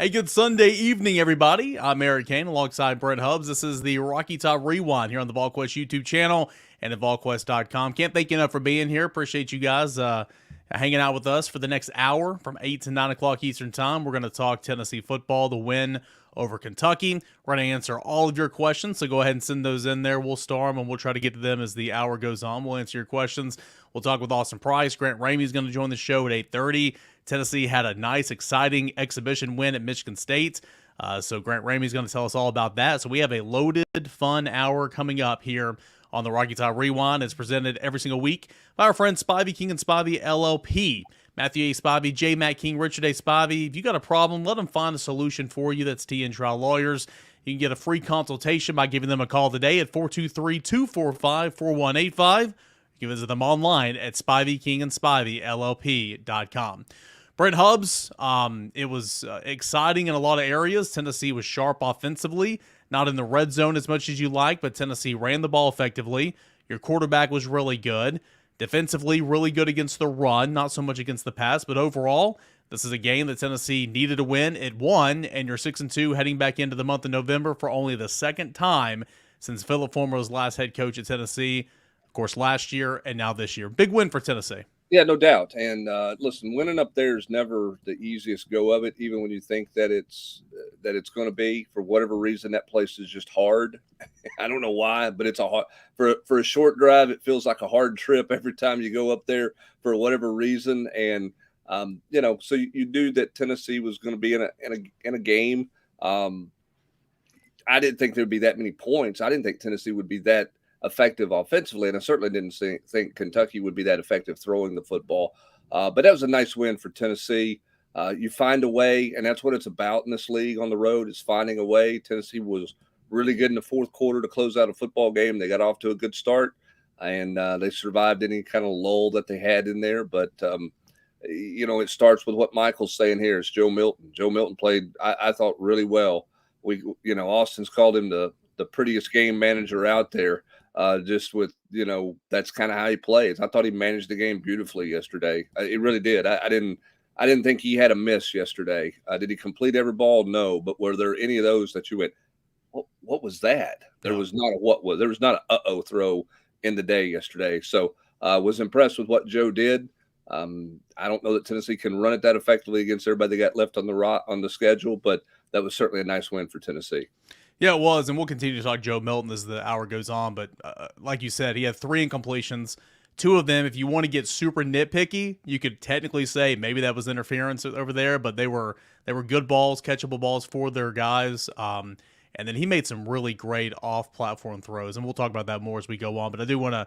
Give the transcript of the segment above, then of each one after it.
Hey, good Sunday evening, everybody. I'm Eric Kane alongside Brent Hubbs. This is the Rocky Top Rewind here on the Volquest YouTube channel and at Volquest.com. Can't thank you enough for being here. Appreciate you guys hanging out with us for the next hour from 8 to 9 o'clock Eastern Time. We're going to talk Tennessee football, the win over Kentucky. We're going to answer all of your questions, so go ahead and send those in there. We'll star them, and we'll try to get to them as the hour goes on. We'll answer your questions. We'll talk with Austin Price. Grant Ramy is going to join the show at 8:30. Tennessee had a nice, exciting exhibition win at Michigan State. So Grant Ramey is going to tell us all about that. So we have a loaded, fun hour coming up here on the Rocky Top Rewind. It's presented every single week by our friend Spivey King and Spivey LLP. Matthew A. Spivey, J. Matt King, Richard A. Spivey. If you got a problem, let them find a solution for you. That's T. N. Trial Lawyers. You can get a free consultation by giving them a call today at 423-245-4185. You can visit them online at SpiveyKingandSpiveyLLP.com. Brent Hubbs, it was exciting in a lot of areas. Tennessee was sharp offensively, not in the red zone as much as you like, but Tennessee ran the ball effectively. Your quarterback was really good. Defensively, really good against the run, not so much against the pass, but overall, this is a game that Tennessee needed to win. It won, and you're 6-2 heading back into the month of November for only the second time since Philip Fulmer was last head coach at Tennessee, of course, last year and now this year. Big win for Tennessee. Yeah, no doubt. And listen, winning up there is never the easiest go of it, even when you think that it's going to be. For whatever reason, that place is just hard. I don't know why, but it's a hard for a short drive. It feels like a hard trip every time you go up there for whatever reason. And so you knew that Tennessee was going to be in a game. I didn't think there'd be that many points. I didn't think Tennessee would be that effective offensively, and I certainly didn't think Kentucky would be that effective throwing the football. But that was a nice win for Tennessee. You find a way, and that's what it's about in this league on the road, is finding a way. Tennessee was really good in the fourth quarter to close out a football game. They got off to a good start, and they survived any kind of lull that they had in there. But, it starts with what Michael's saying here. It's Joe Milton. Joe Milton played, I thought, really well. Austin's called him the prettiest game manager out there. Just with, that's kind of how he plays. I thought he managed the game beautifully yesterday. It really did. I didn't think he had a miss yesterday. Did he complete every ball? No. But were there any of those that you went, what was that? There was not there was not an uh-oh throw in the day yesterday. So I was impressed with what Joe did. I don't know that Tennessee can run it that effectively against everybody they got left on the schedule, but that was certainly a nice win for Tennessee. Yeah, it was, and we'll continue to talk Joe Milton as the hour goes on. But like you said, he had 3 incompletions. 2 of them, if you want to get super nitpicky, you could technically say maybe that was interference over there, but they were good balls, catchable balls for their guys. And then he made some really great off-platform throws, and we'll talk about that more as we go on. But I do want to,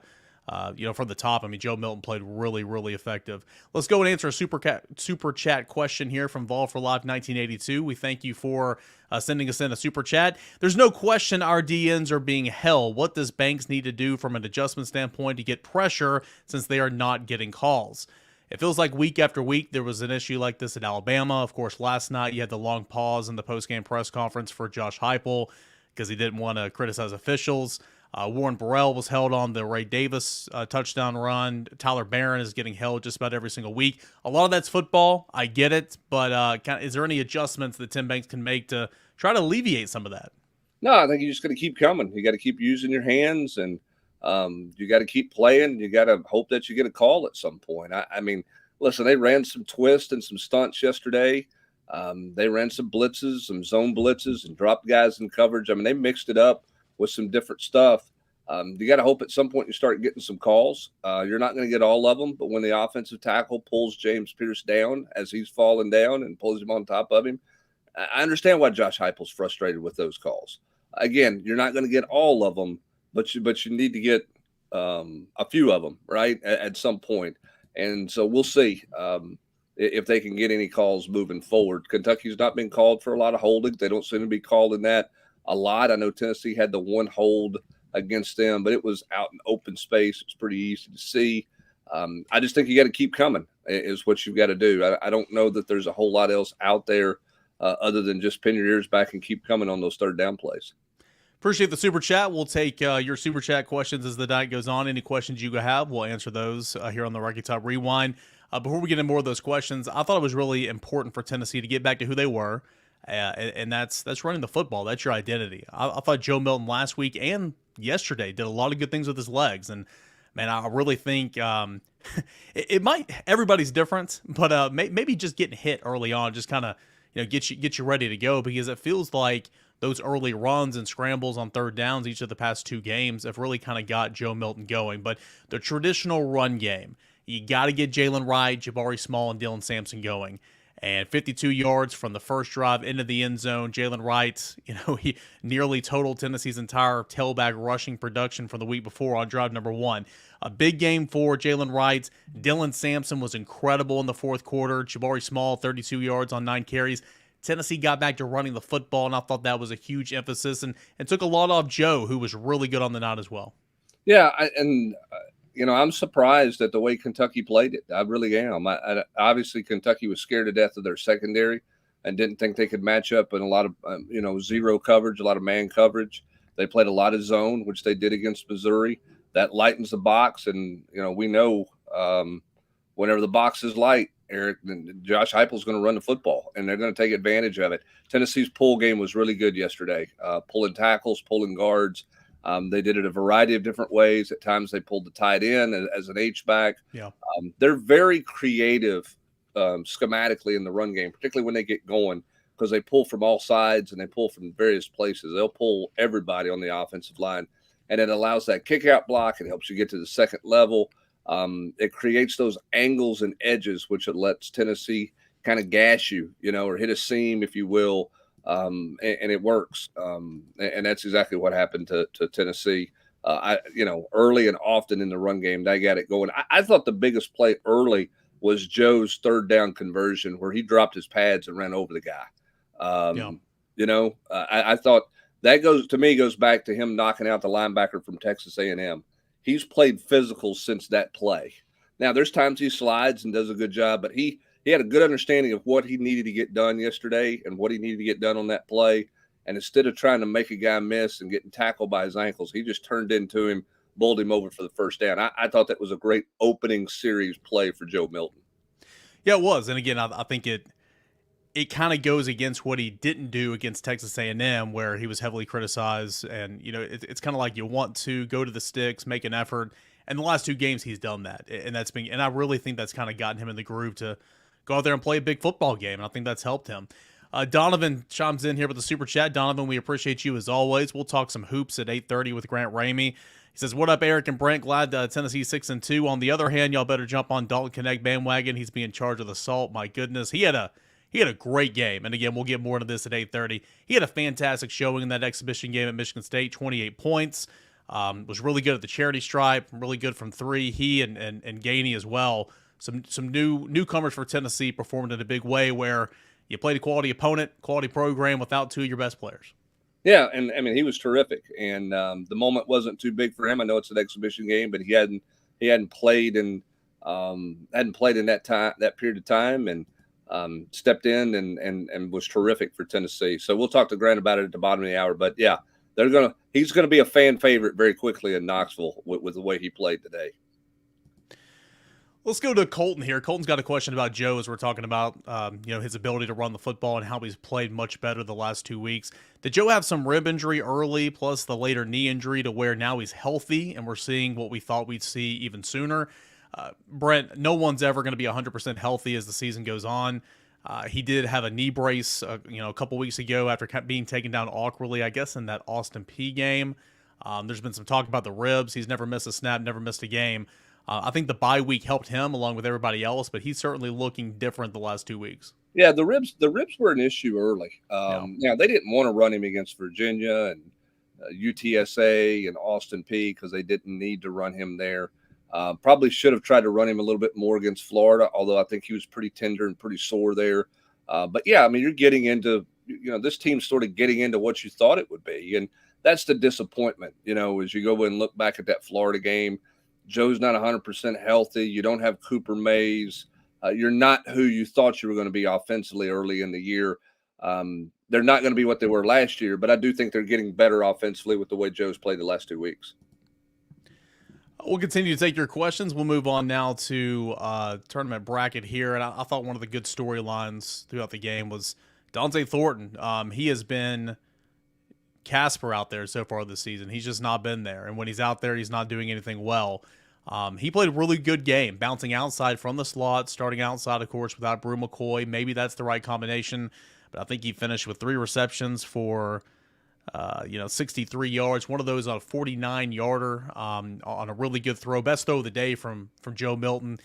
from the top, Joe Milton played really, really effective. Let's go and answer a super chat question here from Vol for Life 1982. We thank you for sending us in a super chat. There's no question our DNs are being held. What does Banks need to do from an adjustment standpoint to get pressure since they are not getting calls? It feels like week after week there was an issue like this at Alabama. Of course, last night you had the long pause in the postgame press conference for Josh Heupel because he didn't want to criticize officials. Warren Burrell was held on the Ray Davis touchdown run. Tyler Barron is getting held just about every single week. A lot of that's football. I get it. But is there any adjustments that Tim Banks can make to try to alleviate some of that? No, I think you just got to keep coming. You got to keep using your hands, and you got to keep playing. You got to hope that you get a call at some point. Listen, they ran some twists and some stunts yesterday. They ran some blitzes, some zone blitzes, and dropped guys in coverage. They mixed it up with some different stuff. You got to hope at some point you start getting some calls. You're not going to get all of them, but when the offensive tackle pulls James Pierce down as he's falling down and pulls him on top of him, I understand why Josh Heupel's frustrated with those calls. Again, you're not going to get all of them, but you need to get a few of them, right, at some point. And so we'll see if they can get any calls moving forward. Kentucky's not been called for a lot of holding. They don't seem to be called in that a lot. I know Tennessee had the one hold against them, but it was out in open space. It's pretty easy to see. I just think you got to keep coming is what you've got to do. I don't know that there's a whole lot else out there other than just pin your ears back and keep coming on those third down plays. Appreciate the super chat. We'll take your super chat questions as the night goes on. Any questions you have, we'll answer those here on the Rocky Top Rewind. Before we get into more of those questions, I thought it was really important for Tennessee to get back to who they were. And that's running the football. That's your identity. I thought Joe Milton last week and yesterday did a lot of good things with his legs, and man, I really think it might. Everybody's different, but maybe just getting hit early on just kind of get you ready to go, because it feels like those early runs and scrambles on third downs each of the past two games have really kind of got Joe Milton going. But the traditional run game, you got to get Jalen Wright, Jabari Small, and Dylan Sampson going. And 52 yards from the first drive into the end zone. Jalen Wright, he nearly totaled Tennessee's entire tailback rushing production from the week before on drive number one. A big game for Jalen Wright. Dylan Sampson was incredible in the fourth quarter. Jabari Small, 32 yards on 9 carries. Tennessee got back to running the football, and I thought that was a huge emphasis, and took a lot off Joe, who was really good on the night as well. Yeah, I'm surprised at the way Kentucky played it. I really am. Obviously, Kentucky was scared to death of their secondary and didn't think they could match up in a lot of, zero coverage, a lot of man coverage. They played a lot of zone, which they did against Missouri. That lightens the box, and we know whenever the box is light, Eric, and Josh Heupel's going to run the football, and they're going to take advantage of it. Tennessee's pull game was really good yesterday, pulling tackles, pulling guards. They did it a variety of different ways. At times they pulled the tight end as an H-back. Yeah. They're very creative schematically in the run game, particularly when they get going, because they pull from all sides and they pull from various places. They'll pull everybody on the offensive line, and it allows that kick-out block. It helps you get to the second level. It creates those angles and edges, which it lets Tennessee kind of gash you, or hit a seam, if you will. And it works. And that's exactly what happened to Tennessee. Early and often in the run game, they got it going. I thought the biggest play early was Joe's third down conversion, where he dropped his pads and ran over the guy. I thought that goes back to him knocking out the linebacker from Texas A&M. He's played physical since that play. Now, there's times he slides and does a good job, but he had a good understanding of what he needed to get done yesterday and what he needed to get done on that play. And instead of trying to make a guy miss and getting tackled by his ankles, he just turned into him, bowled him over for the first down. I thought that was a great opening series play for Joe Milton. Yeah, it was. And again, I think it kind of goes against what he didn't do against Texas A&M, where he was heavily criticized. And, it's kind of like you want to go to the sticks, make an effort. And the last two games he's done that. And I really think that's kind of gotten him in the groove to go out there and play a big football game. And I think that's helped him. Donovan chimes in here with the super chat. Donovan, we appreciate you as always. We'll talk some hoops at 8:30 with Grant Ramy. He says, "What up, Eric and Brent? Glad Tennessee 6-2. On the other hand, y'all better jump on Dalton Connect bandwagon. He's being charged with assault. My goodness, he had a great game. And again, we'll get more into this at 8:30. He had a fantastic showing in that exhibition game at Michigan State. 28 points. Was really good at the charity stripe. Really good from three. He and Gainey as well. Some newcomers for Tennessee performed in a big way, where you played a quality opponent, quality program without two of your best players." Yeah, and I mean, he was terrific, and the moment wasn't too big for him. I know it's an exhibition game, but he hadn't played in that period of time, and stepped in and was terrific for Tennessee. So we'll talk to Grant about it at the bottom of the hour. But yeah, he's gonna be a fan favorite very quickly in Knoxville with the way he played today. Let's go to Colton here. Colton's got a question about Joe, as we're talking about, his ability to run the football and how he's played much better the last 2 weeks. Did Joe have some rib injury early, plus the later knee injury, to where now he's healthy and we're seeing what we thought we'd see even sooner? Brent, no one's ever going to be 100% healthy as the season goes on. He did have a knee brace, a couple weeks ago after being taken down awkwardly, I guess, in that Austin Peay game. There's been some talk about the ribs. He's never missed a snap, never missed a game. I think the bye week helped him along with everybody else, but he's certainly looking different the last 2 weeks. Yeah, the ribs were an issue early. Yeah, they didn't want to run him against Virginia and UTSA and Austin Peay because they didn't need to run him there. Probably should have tried to run him a little bit more against Florida, although I think he was pretty tender and pretty sore there. But yeah, I mean, you're getting into, this team's sort of getting into what you thought it would be. And that's the disappointment, as you go and look back at that Florida game. Joe's not 100% healthy. You don't have Cooper Mays. You're not who you thought you were going to be offensively early in the year. They're not going to be what they were last year, but I do think they're getting better offensively with the way Joe's played the last 2 weeks. We'll continue to take your questions. We'll move on now to tournament bracket here. And I thought one of the good storylines throughout the game was Dante Thornton, he has been Casper out there so far this season. He's just not been there. And when he's out there, he's not doing anything well. He played a really good game, bouncing outside from the slot, starting outside, of course, without Brew McCoy. Maybe that's the right combination. But I think he finished with 3 receptions for 63 yards. One of those on a 49-yarder on a really good throw. Best throw of the day from Joe Milton.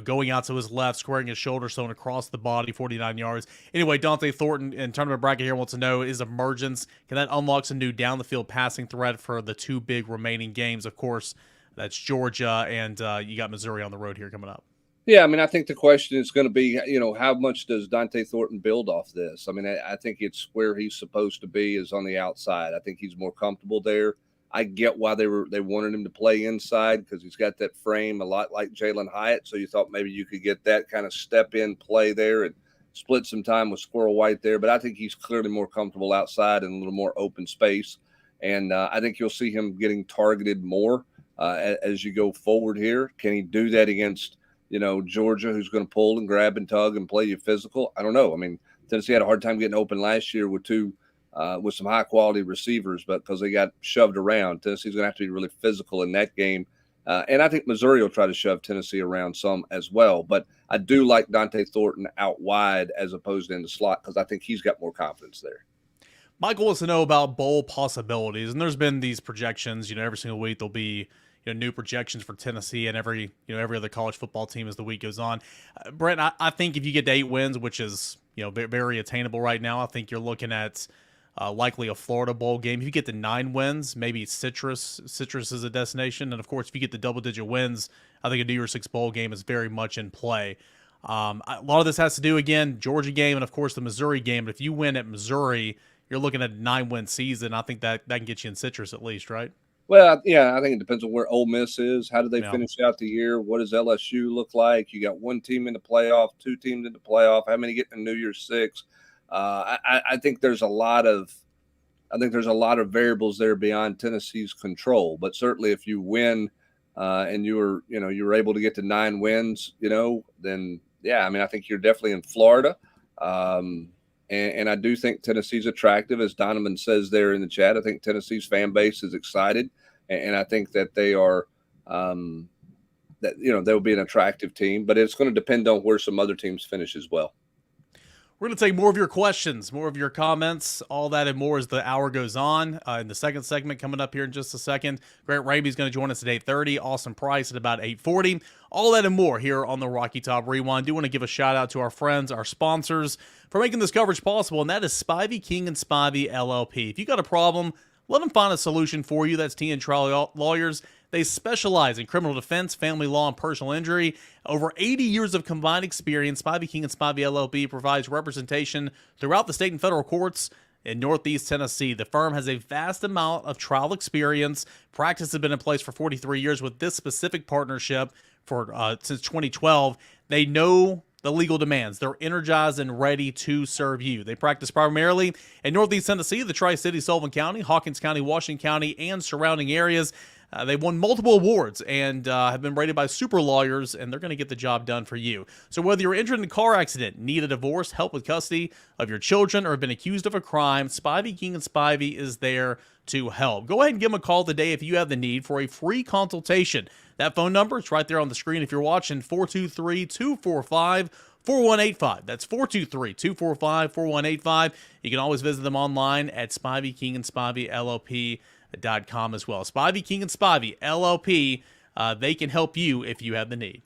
Going out to his left, squaring his shoulder stone across the body, 49 yards. Anyway, Dante Thornton in tournament bracket here wants to know, is emergence, can that unlock some new down-the-field passing threat for the 2 big remaining games? Of course, that's Georgia, and you got Missouri on the road here coming up. Yeah, I mean, I think the question is going to be, how much does Dante Thornton build off this? I mean, I think it's where he's supposed to be is on the outside. I think he's more comfortable there. I get why they wanted him to play inside because he's got that frame a lot like Jalen Hyatt. So you thought maybe you could get that kind of step in play there and split some time with Squirrel White there. But I think he's clearly more comfortable outside and a little more open space. And I think you'll see him getting targeted more as you go forward here. Can he do that against, Georgia, who's going to pull and grab and tug and play you physical? I don't know. I mean, Tennessee had a hard time getting open last year with some high quality receivers, but because they got shoved around. Tennessee's going to have to be really physical in that game. And I think Missouri will try to shove Tennessee around some as well. But I do like Dante Thornton out wide as opposed to in the slot because I think he's got more confidence there. Michael wants to know about bowl possibilities. And there's been these projections, every single week there'll be new projections for Tennessee and every other college football team as the week goes on. Brent, I think if you get to 8 wins, which is, very attainable right now, I think you're looking at likely a Florida bowl game. If you get to 9 wins, maybe Citrus is a destination. And of course, if you get to double-digit wins, I think a New Year's Six bowl game is very much in play. A lot of this has to do, again, Georgia game and, of course, the Missouri game. But if you win at Missouri, you're looking at a 9-win season. I think that can get you in Citrus at least, right? Well, yeah, I think it depends on where Ole Miss is. How do they finish out the year? What does LSU look like? You got 1 team in the playoff, 2 teams in the playoff. How many get in New Year's Six? I think there's a lot of variables there beyond Tennessee's control. But certainly, if you win and you're able to get to 9 wins, then yeah, I mean, I think you're definitely in Florida. And I do think Tennessee's attractive, as Donovan says there in the chat. I think Tennessee's fan base is excited, and I think that they are they'll be an attractive team. But it's going to depend on where some other teams finish as well. We're going to take more of your questions, more of your comments, all that and more as the hour goes on. In the second segment coming up here in just a second, Grant Ramey is going to join us at 8:30. Austin Price at about 8:40. All that and more here on the Rocky Top Rewind. Do want to give a shout out to our friends, our sponsors, for making this coverage possible, and that is Spivey, King & Spivey, LLP. If you got a problem, let them find a solution for you. That's T and Trial Lawyers. They specialize in criminal defense, family law, and personal injury. Over 80 years of combined experience, Spivey, King & Spivey, LLP provides representation throughout the state and federal courts in Northeast Tennessee. The firm has a vast amount of trial experience. Practice has been in place for 43 years with this specific partnership since 2012. They know the legal demands. They're energized and ready to serve you. They practice primarily in Northeast Tennessee, the Tri-City, Sullivan County, Hawkins County, Washington County, and surrounding areas. They've won multiple awards and have been rated by super lawyers, and they're going to get the job done for you. So whether you're injured in a car accident, need a divorce, help with custody of your children, or have been accused of a crime, Spivey, King & Spivey is there to help. Go ahead and give them a call today if you have the need for a free consultation. That phone number is right there on the screen if you're watching, 423-245-4185. That's 423-245-4185. You can always visit them online at Spivey, King & Spivey, LLP.com as well. Spivey, King & Spivey, LLP, they can help you if you have the need.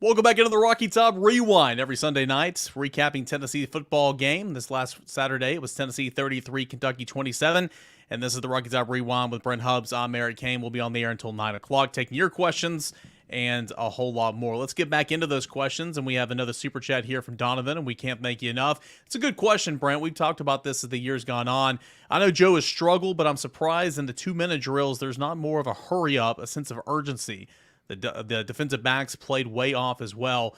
Welcome back into the Rocky Top Rewind every Sunday night, recapping Tennessee football game. This last Saturday, it was Tennessee 33, Kentucky 27. And this is the Rocky Top Rewind with Brent Hubbs. I'm Eric Kane. We'll be on the air until 9 o'clock, taking your questions and a whole lot more. Let's get back into those questions. And we have another super chat here from Donovan, and we can't thank you enough. It's a good question, Brent. We've talked about this as the year's gone on. I know Joe has struggled, but I'm surprised in the 2-minute drills, there's not more of a hurry up, a sense of urgency. The defensive backs played way off as well.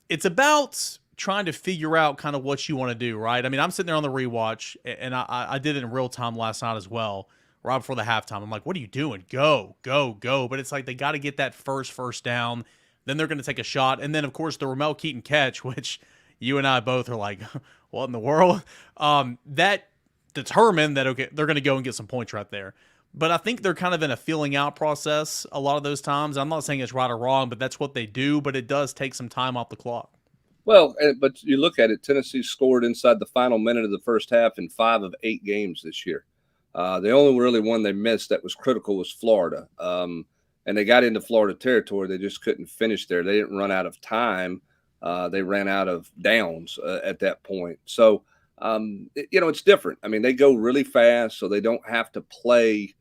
It's about trying to figure out kind of what you want to do, right? I mean, I'm sitting there on the rewatch, and I did it in real time last night as well, right before the halftime. I'm like, what are you doing? Go, go, go. But it's like they got to get that first down. Then they're going to take a shot. And then, of course, the Ramel Keaton catch, which you and I both are like, what in the world? That determined that, okay, they're going to go and get some points right there. But I think they're kind of in a feeling out process a lot of those times. I'm not saying it's right or wrong, but that's what they do. But it does take some time off the clock. Well, but you look at it, Tennessee scored inside the final minute of the first half in 5 of 8 games this year. The only really one they missed that was critical was Florida. And they got into Florida territory. They just couldn't finish there. They didn't run out of time. They ran out of downs at that point. So, it's different. I mean, they go really fast, so they don't have to play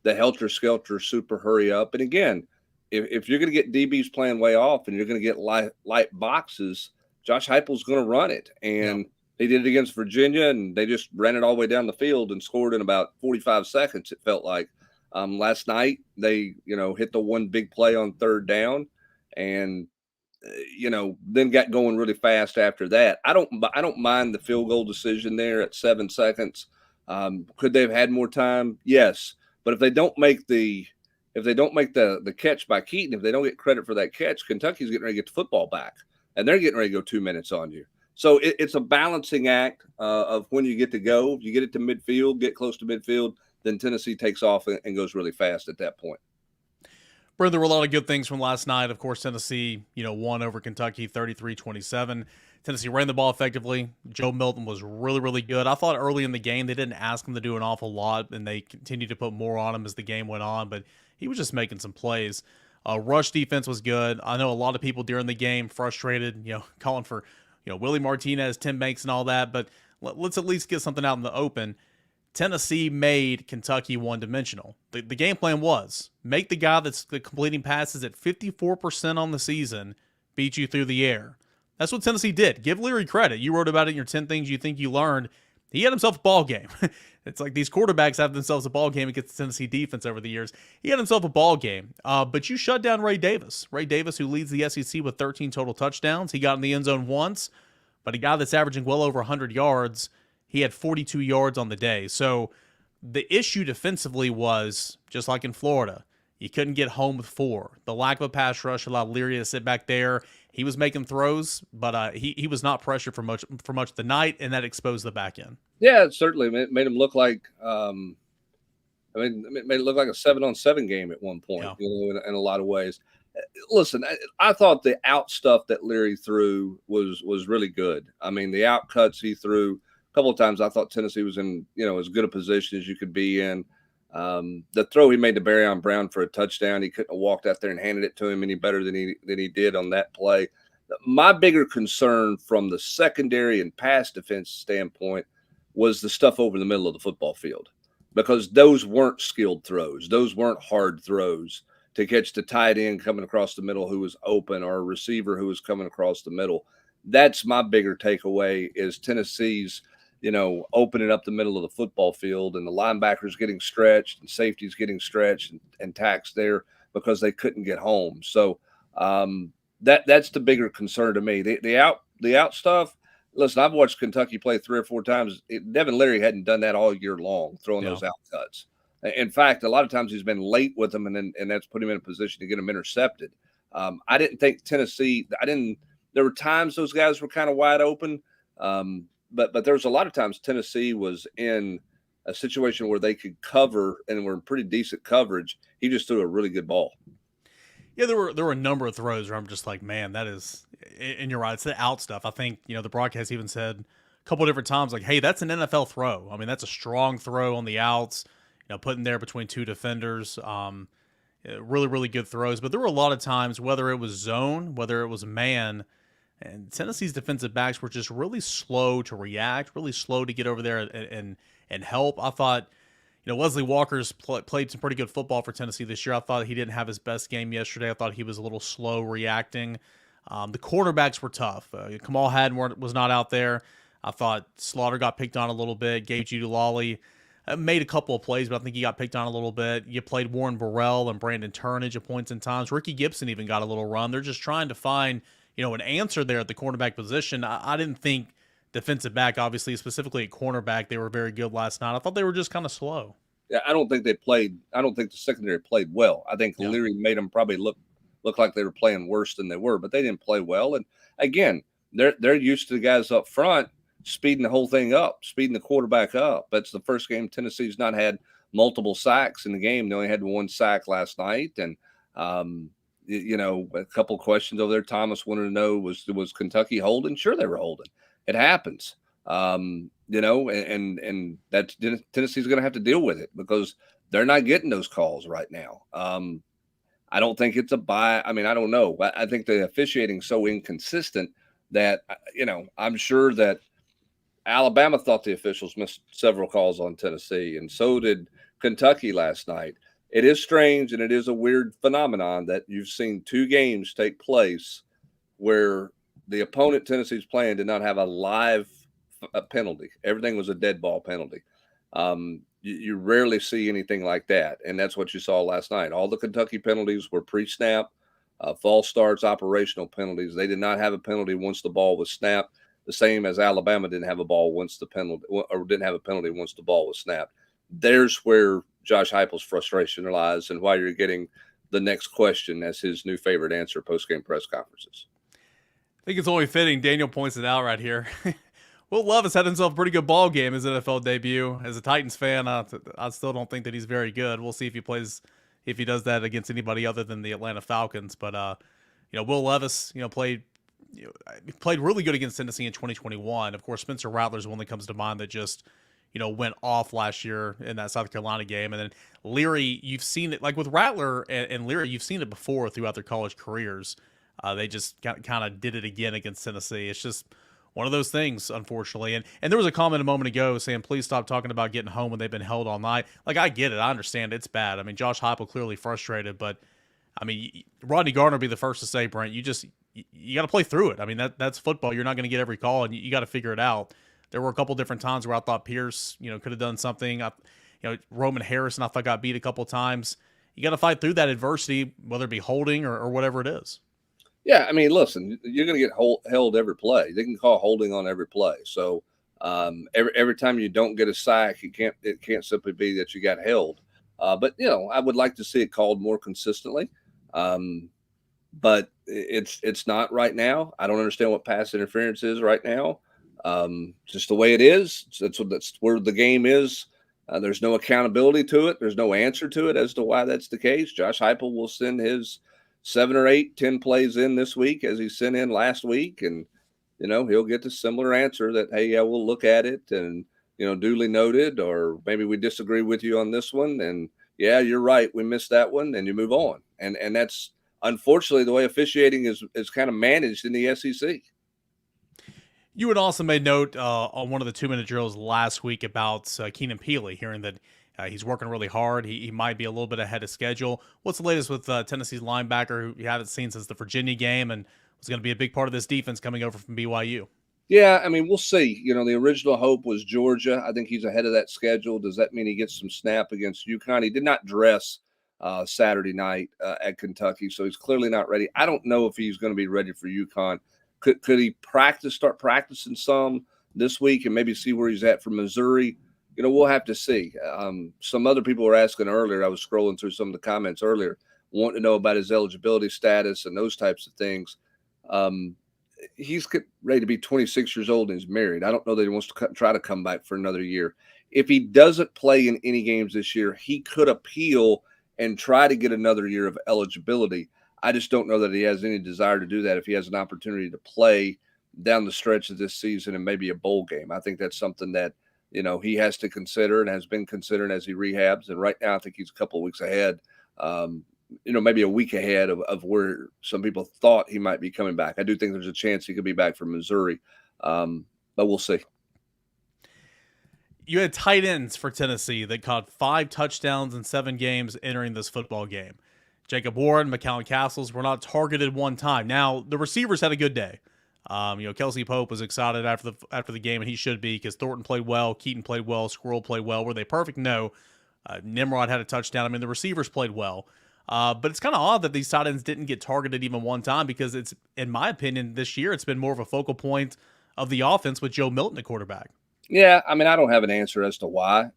the helter-skelter super hurry up. And again, if you're going to get DBs playing way off and you're going to get light boxes, Josh Heupel's going to run it. And he did it against Virginia, and they just ran it all the way down the field and scored in about 45 seconds, it felt like. Last night, they, hit the one big play on 3rd down and, then got going really fast after that. I don't mind the field goal decision there at 7 seconds. Could they have had more time? Yes. But if they don't make the catch by Keaton, if they don't get credit for that catch, Kentucky's getting ready to get the football back, and they're getting ready to go 2 minutes on you. So it's a balancing act of when you get to go. You get it to midfield, get close to midfield, then Tennessee takes off and goes really fast at that point. Brother, there were a lot of good things from last night. Of course, Tennessee, won over Kentucky 33-27. Tennessee ran the ball effectively. Joe Milton was really, really good. I thought early in the game they didn't ask him to do an awful lot, and they continued to put more on him as the game went on, but he was just making some plays. Rush defense was good. I know a lot of people during the game frustrated, calling for, Willie Martinez, Tim Banks, and all that, but let's at least get something out in the open. Tennessee made Kentucky one-dimensional. The game plan was make the guy that's completing passes at 54% on the season beat you through the air. That's what Tennessee did. Give Leary credit. You wrote about it in your 10 things you think you learned. He had himself a ball game. It's like these quarterbacks have themselves a ball game against the Tennessee defense over the years. He had himself a ball game. But you shut down Ray Davis. Ray Davis, who leads the SEC with 13 total touchdowns. He got in the end zone once. But a guy that's averaging well over 100 yards, he had 42 yards on the day. So the issue defensively was, just like in Florida, you couldn't get home with 4. The lack of a pass rush allowed Leary to sit back there. He was making throws, but he was not pressured for much of the night, and that exposed the back end. Yeah, it certainly made him look like it made it look like a 7-on-7 game at one point, in a lot of ways. Listen, I thought the out stuff that Leary threw was really good. I mean, the out cuts he threw a couple of times, I thought Tennessee was in, as good a position as you could be in. The throw he made to Barryon Brown for a touchdown, he couldn't have walked out there and handed it to him any better than he did on that play. My bigger concern from the secondary and pass defense standpoint was the stuff over the middle of the football field, because those weren't skilled throws. Those weren't hard throws to catch the tight end coming across the middle who was open, or a receiver who was coming across the middle. That's my bigger takeaway, is Tennessee's opening up the middle of the football field, and the linebackers getting stretched and safeties getting stretched and taxed there because they couldn't get home. So that's the bigger concern to me. The out stuff. Listen, I've watched Kentucky play 3 or 4 times. Devin Leary hadn't done that all year long, throwing those out cuts. In fact, a lot of times he's been late with them, and that's put him in a position to get them intercepted. I didn't think Tennessee. There were times those guys were kind of wide open. But there was a lot of times Tennessee was in a situation where they could cover and were in pretty decent coverage. He just threw a really good ball. Yeah, there were a number of throws where I'm just like, man, that is, and you're right, it's the out stuff. I think, the broadcast even said a couple of different times, like, hey, that's an NFL throw. I mean, that's a strong throw on the outs, putting there between 2 defenders. Really, really good throws. But there were a lot of times, whether it was zone, whether it was man, and Tennessee's defensive backs were just really slow to react, really slow to get over there and help. I thought, Wesley Walker's played some pretty good football for Tennessee this year. I thought he didn't have his best game yesterday. I thought he was a little slow reacting. The quarterbacks were tough. Kamal Haddon was not out there. I thought Slaughter got picked on a little bit. Gabe Judulali made a couple of plays, but I think he got picked on a little bit. You played Warren Burrell and Brandon Turnage at points in times. Ricky Gibson even got a little run. They're just trying to find, an answer there at the cornerback position. I didn't think defensive back, obviously, specifically at cornerback, they were very good last night. I thought they were just kind of slow. Yeah, I don't think the secondary played well. I think Leary made them probably look like they were playing worse than they were, but they didn't play well. And again, they're used to the guys up front speeding the whole thing up, speeding the quarterback up. That's the first game Tennessee's not had multiple sacks in the game. They only had one sack last night. And, a couple of questions over there. Thomas wanted to know, was Kentucky holding? Sure, they were holding. It happens. And that's Tennessee's going to have to deal with it because they're not getting those calls right now. I don't think it's a buy. I mean, I don't know. I think the officiating is so inconsistent that, I'm sure that Alabama thought the officials missed several calls on Tennessee, and so did Kentucky last night. It is strange, and it is a weird phenomenon that you've seen two games take place where the opponent Tennessee's playing did not have a live penalty. Everything was a dead ball penalty. You rarely see anything like that, and that's what you saw last night. All the Kentucky penalties were pre-snap, false starts, operational penalties. They did not have a penalty once the ball was snapped, the same as Alabama didn't have a ball once the penalty, or didn't have a penalty once the ball was snapped. There's where Josh Heupel's frustration lies, and why you're getting the next question as his new favorite answer post-game press conferences. I think it's only fitting. Daniel points it out right here. Will Levis had himself a pretty good ball game his NFL debut. As a Titans fan, I still don't think that he's very good. We'll see if he does that against anybody other than the Atlanta Falcons. But Will Levis, played really good against Tennessee in 2021. Of course, Spencer Rattler's one that comes to mind that just went off last year in that South Carolina game. And then Leary, you've seen it like with Rattler and Leary, you've seen it before throughout their college careers. They just kind of did it again against Tennessee. It's just one of those things, unfortunately. And there was a comment a moment ago saying, please stop talking about getting home when they've been held all night. Like, I get it. I understand it's bad. I mean, Josh Heupel clearly frustrated, but I mean, Rodney Gardner will be the first to say, Brent, you got to play through it. I mean, that's football. You're not going to get every call, and you got to figure it out. There were a couple different times where I thought Pierce, could have done something. Roman Harrison, I thought got beat a couple times. You got to fight through that adversity, whether it be holding or whatever it is. Yeah, I mean, listen, you're going to get held every play. They can call holding on every play. So every time you don't get a sack, it can't simply be that you got held. But I would like to see it called more consistently. But it's not right now. I don't understand what pass interference is right now. Just the way it is. That's where the game is. There's no accountability to it. There's no answer to it as to why that's the case. Josh Heupel will send his 7 or 8, 10 plays in this week as he sent in last week. And, he'll get the similar answer that, hey, yeah, we'll look at it and, duly noted, or maybe we disagree with you on this one. And yeah, you're right. We missed that one, and you move on. And that's unfortunately the way officiating is kind of managed in the SEC. You had also made note on one of the 2-minute drills last week about Keenan Peely, hearing that he's working really hard. He might be a little bit ahead of schedule. What's the latest with Tennessee's linebacker, who you haven't seen since the Virginia game and was going to be a big part of this defense coming over from BYU? Yeah, I mean, we'll see. The original hope was Georgia. I think he's ahead of that schedule. Does that mean he gets some snap against UConn? He did not dress Saturday night at Kentucky, so he's clearly not ready. I don't know if he's going to be ready for UConn. Could he start practicing some this week and maybe see where he's at for Missouri? We'll have to see. Some other people were asking earlier. I was scrolling through some of the comments earlier, wanting to know about his eligibility status and those types of things. He's ready to be 26 years old and he's married. I don't know that he wants to try to come back for another year. If he doesn't play in any games this year, he could appeal and try to get another year of eligibility. I just don't know that he has any desire to do that if he has an opportunity to play down the stretch of this season and maybe a bowl game. I think that's something that, he has to consider and has been considering as he rehabs. And right now, I think he's a couple of weeks ahead. maybe a week ahead of where some people thought he might be coming back. I do think there's a chance he could be back from Missouri, but we'll see. You had tight ends for Tennessee that caught 5 touchdowns in 7 games entering this football game. Jacob Warren, McCallum Castles were not targeted one time. Now, the receivers had a good day. Kelsey Pope was excited after the game, and he should be, because Thornton played well, Keaton played well, Squirrel played well. Were they perfect? No. Nimrod had a touchdown. I mean, the receivers played well. But it's kind of odd that these tight ends didn't get targeted even one time, because it's, in my opinion, this year it's been more of a focal point of the offense with Joe Milton at quarterback. Yeah, I mean, I don't have an answer as to why.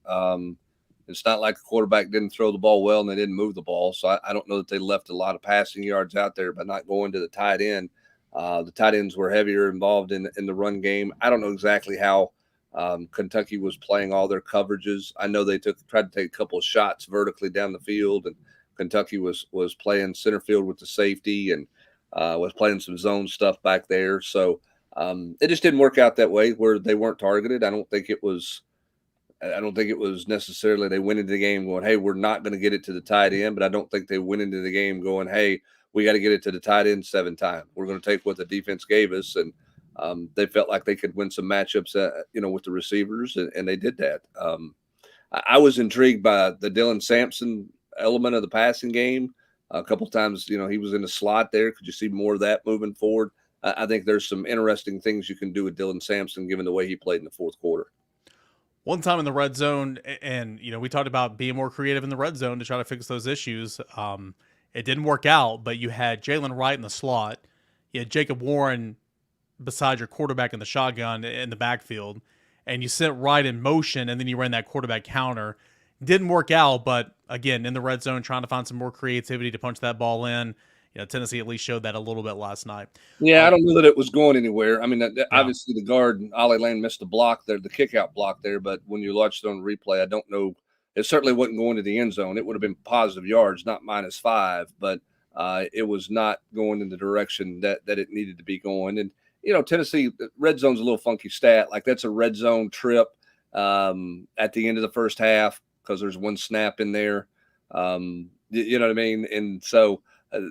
It's not like the quarterback didn't throw the ball well and they didn't move the ball. So I don't know that they left a lot of passing yards out there by not going to the tight end. The tight ends were heavier involved in the run game. I don't know exactly how Kentucky was playing all their coverages. I know they tried to take a couple of shots vertically down the field, and Kentucky was playing center field with the safety and was playing some zone stuff back there. So it just didn't work out that way where they weren't targeted. I don't think it was necessarily they went into the game going, hey, we're not going to get it to the tight end, but I don't think they went into the game going, hey, we got to get it to the tight end 7 times. We're going to take what the defense gave us, and they felt like they could win some matchups, with the receivers, and they did that. I was intrigued by the Dylan Sampson element of the passing game. A couple times, he was in the slot there. Could you see more of that moving forward? I think there's some interesting things you can do with Dylan Sampson, given the way he played in the fourth quarter. One time in the red zone, and we talked about being more creative in the red zone to try to fix those issues. It didn't work out, but you had Jalen Wright in the slot. You had Jacob Warren beside your quarterback in the shotgun in the backfield, and you sent Wright in motion, and then you ran that quarterback counter. Didn't work out, but again, in the red zone, trying to find some more creativity to punch that ball in. Tennessee at least showed that a little bit last night. Yeah, I don't know that it was going anywhere. I mean, obviously the guard, Ollie Lane, missed the block there, the kick-out block there, but when you watched it on replay, I don't know. It certainly wasn't going to the end zone. It would have been positive yards, not -5, but it was not going in the direction that it needed to be going. And, Tennessee, red zone's a little funky stat. Like, that's a red zone trip at the end of the first half because there's one snap in there. You know what I mean? And so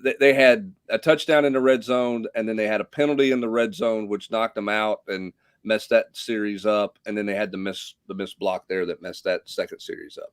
they had a touchdown in the red zone, and then they had a penalty in the red zone, which knocked them out and messed that series up. And then they had the miss block there that messed that second series up.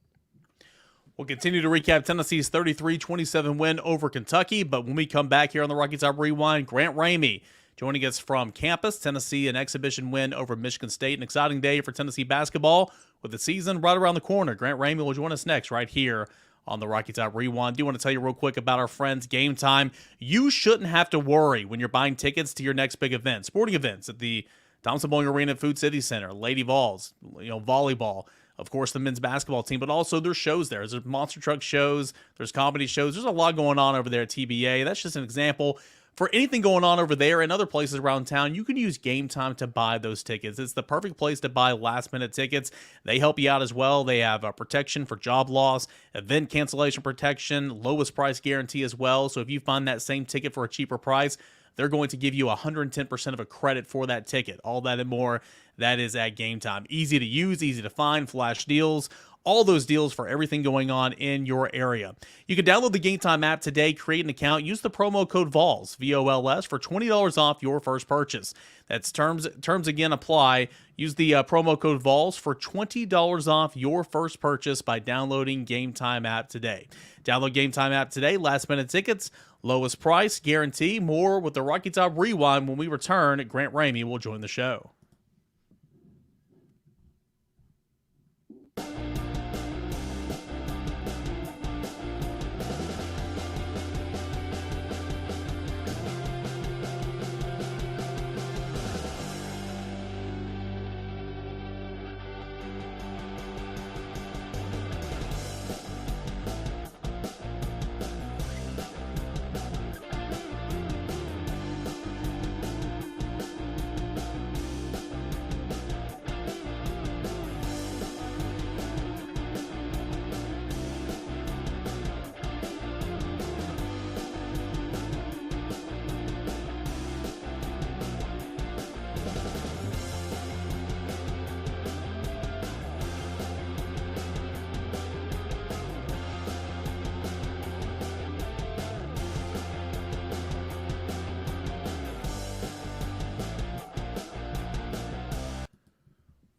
We'll continue to recap Tennessee's 33-27 win over Kentucky, but when we come back here on the Rocky Top Rewind, Grant Ramy joining us from campus. Tennessee, an exhibition win over Michigan State. An exciting day for Tennessee basketball with the season right around the corner. Grant Ramy will join us next right here on the Rocky Top Rewind. Do want to tell you real quick about our friends Game Time. You shouldn't have to worry when you're buying tickets to your next big event. Sporting events at the Thompson Bowling Arena at Food City Center, Lady Vols, volleyball, of course the men's basketball team, but also there's shows there. There's monster truck shows, there's comedy shows. There's a lot going on over there at TBA. That's just an example. For anything going on over there and other places around town, you can use Game Time to buy those tickets. It's the perfect place to buy last-minute tickets. They help you out as well. They have protection for job loss, event cancellation protection, lowest price guarantee as well. So if you find that same ticket for a cheaper price, they're going to give you 110% of a credit for that ticket. All that and more, that is at Game Time. Easy to use, easy to find, flash deals. All those deals for everything going on in your area. You can download the Game Time app today, create an account, use the promo code VOLS, VOLS, for $20 off your first purchase. That's terms again apply. Use the promo code VOLS for $20 off your first purchase by downloading Game Time app today. Download Game Time app today. Last minute tickets, lowest price, guarantee. More with the Rocky Top Rewind when we return. Grant Ramy will join the show.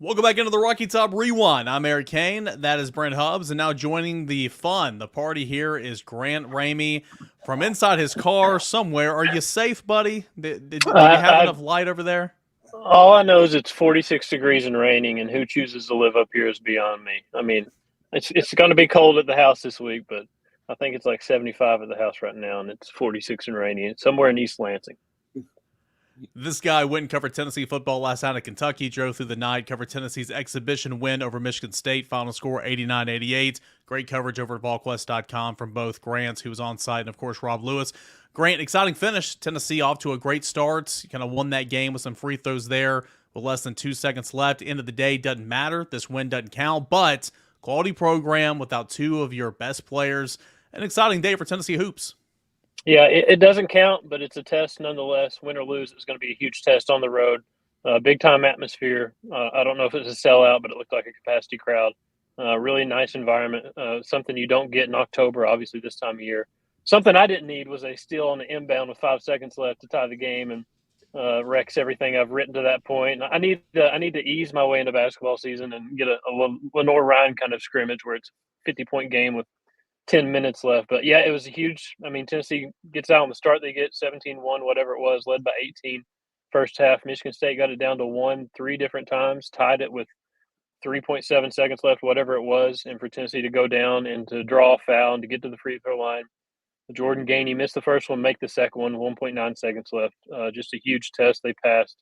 Welcome back into the Rocky Top Rewind. I'm Eric Kane. That is Brent Hubbs. And now joining the fun, the party here is Grant Ramy from inside his car somewhere. Are you safe, buddy? Do you have enough light over there? All I know is it's 46 degrees and raining, and who chooses to live up here is beyond me. I mean, it's going to be cold at the house this week, but I think it's like 75 at the house right now, and it's 46 and rainy. It's somewhere in East Lansing. This guy went and covered Tennessee football last night at Kentucky, drove through the night, covered Tennessee's exhibition win over Michigan State, final score 89-88. Great coverage over at Volquest.com from both Grants, who was on site, and of course Rob Lewis. Grant, exciting finish. Tennessee off to a great start. Kind of won that game with some free throws there with less than 2 seconds left. End of the day, doesn't matter. This win doesn't count, but quality program without two of your best players. An exciting day for Tennessee hoops. Yeah, it doesn't count, but it's a test nonetheless. Win or lose, it's going to be a huge test on the road. Big-time atmosphere. I don't know if it's a sellout, but it looked like a capacity crowd. Really nice environment, something you don't get in October, obviously, this time of year. Something I didn't need was a steal on the inbound with 5 seconds left to tie the game and wrecks everything I've written to that point. I need to ease my way into basketball season and get a Lenore Ryan kind of scrimmage where it's a 50-point game with 10 minutes left. But yeah, it was a huge. I mean, Tennessee gets out on the start. They get 17-1, whatever it was, led by 18 first half. Michigan State got it down to 1 3 different times, tied it with 3.7 seconds left, whatever it was. And for Tennessee to go down and to draw a foul and to get to the free throw line, Jordan Gainey missed the first one, make the second one, 1.9 seconds left. Just a huge test they passed,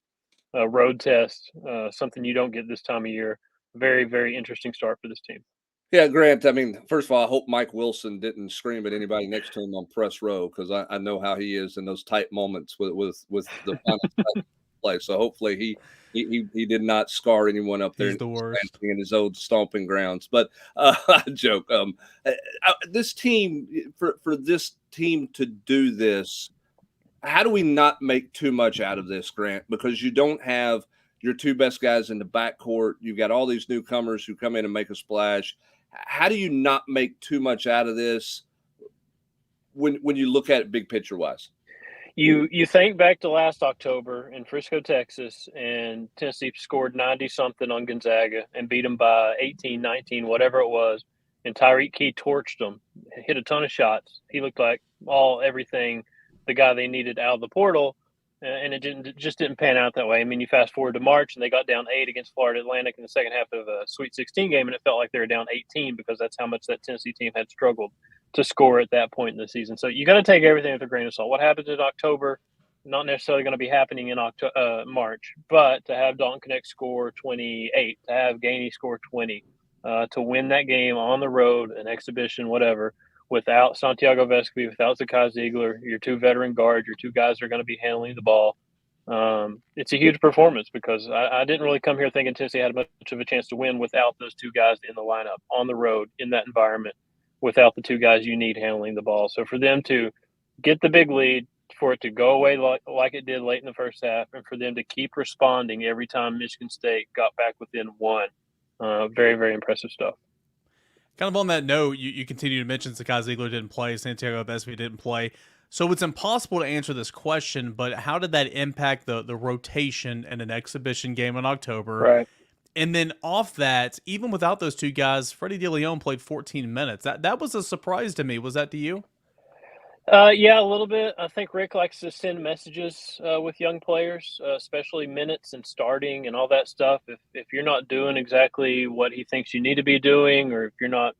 a road test, something you don't get this time of year. Very, very interesting start for this team. Yeah, Grant, I mean, first of all, I hope Mike Wilson didn't scream at anybody next to him on press row because I know how he is in those tight moments with the final play. So hopefully he did not scar anyone up there. He's the worst. In his old stomping grounds. But I joke. This team, for this team to do this, how do we not make too much out of this, Grant? Because you don't have your two best guys in the backcourt. You've got all these newcomers who come in and make a splash. How do you not make too much out of this when you look at it big picture wise? You think back to last October in Frisco, Texas, and Tennessee scored 90-something on Gonzaga and beat them by 18, 19, whatever it was. And Tyreek Key torched them, hit a ton of shots. He looked like everything, the guy they needed out of the portal. And it just didn't pan out that way. I mean, you fast forward to March, and they got down 8 against Florida Atlantic in the second half of a Sweet 16 game, and it felt like they were down 18 because that's how much that Tennessee team had struggled to score at that point in the season. So you got to take everything with a grain of salt. What happens in October, not necessarily going to be happening in March, but to have Dalton Connect score 28, to have Gainey score 20, to win that game on the road, an exhibition, whatever, without Santiago Vescovi, without Zakai Ziegler, your two veteran guards, your two guys are going to be handling the ball. It's a huge performance because I didn't really come here thinking Tennessee had much of a chance to win without those two guys in the lineup, on the road, in that environment, without the two guys you need handling the ball. So for them to get the big lead, for it to go away like it did late in the first half, and for them to keep responding every time Michigan State got back within one, very, very impressive stuff. Kind of on that note, you continue to mention Zakai Ziegler didn't play, Santiago Vescovi didn't play. So it's impossible to answer this question, but how did that impact the rotation in an exhibition game in October? Right. And then off that, even without those two guys, Freddie DeLeon played 14 minutes. That was a surprise to me. Was that to you? Yeah, a little bit. I think Rick likes to send messages with young players, especially minutes and starting and all that stuff. If you're not doing exactly what he thinks you need to be doing, or if you're not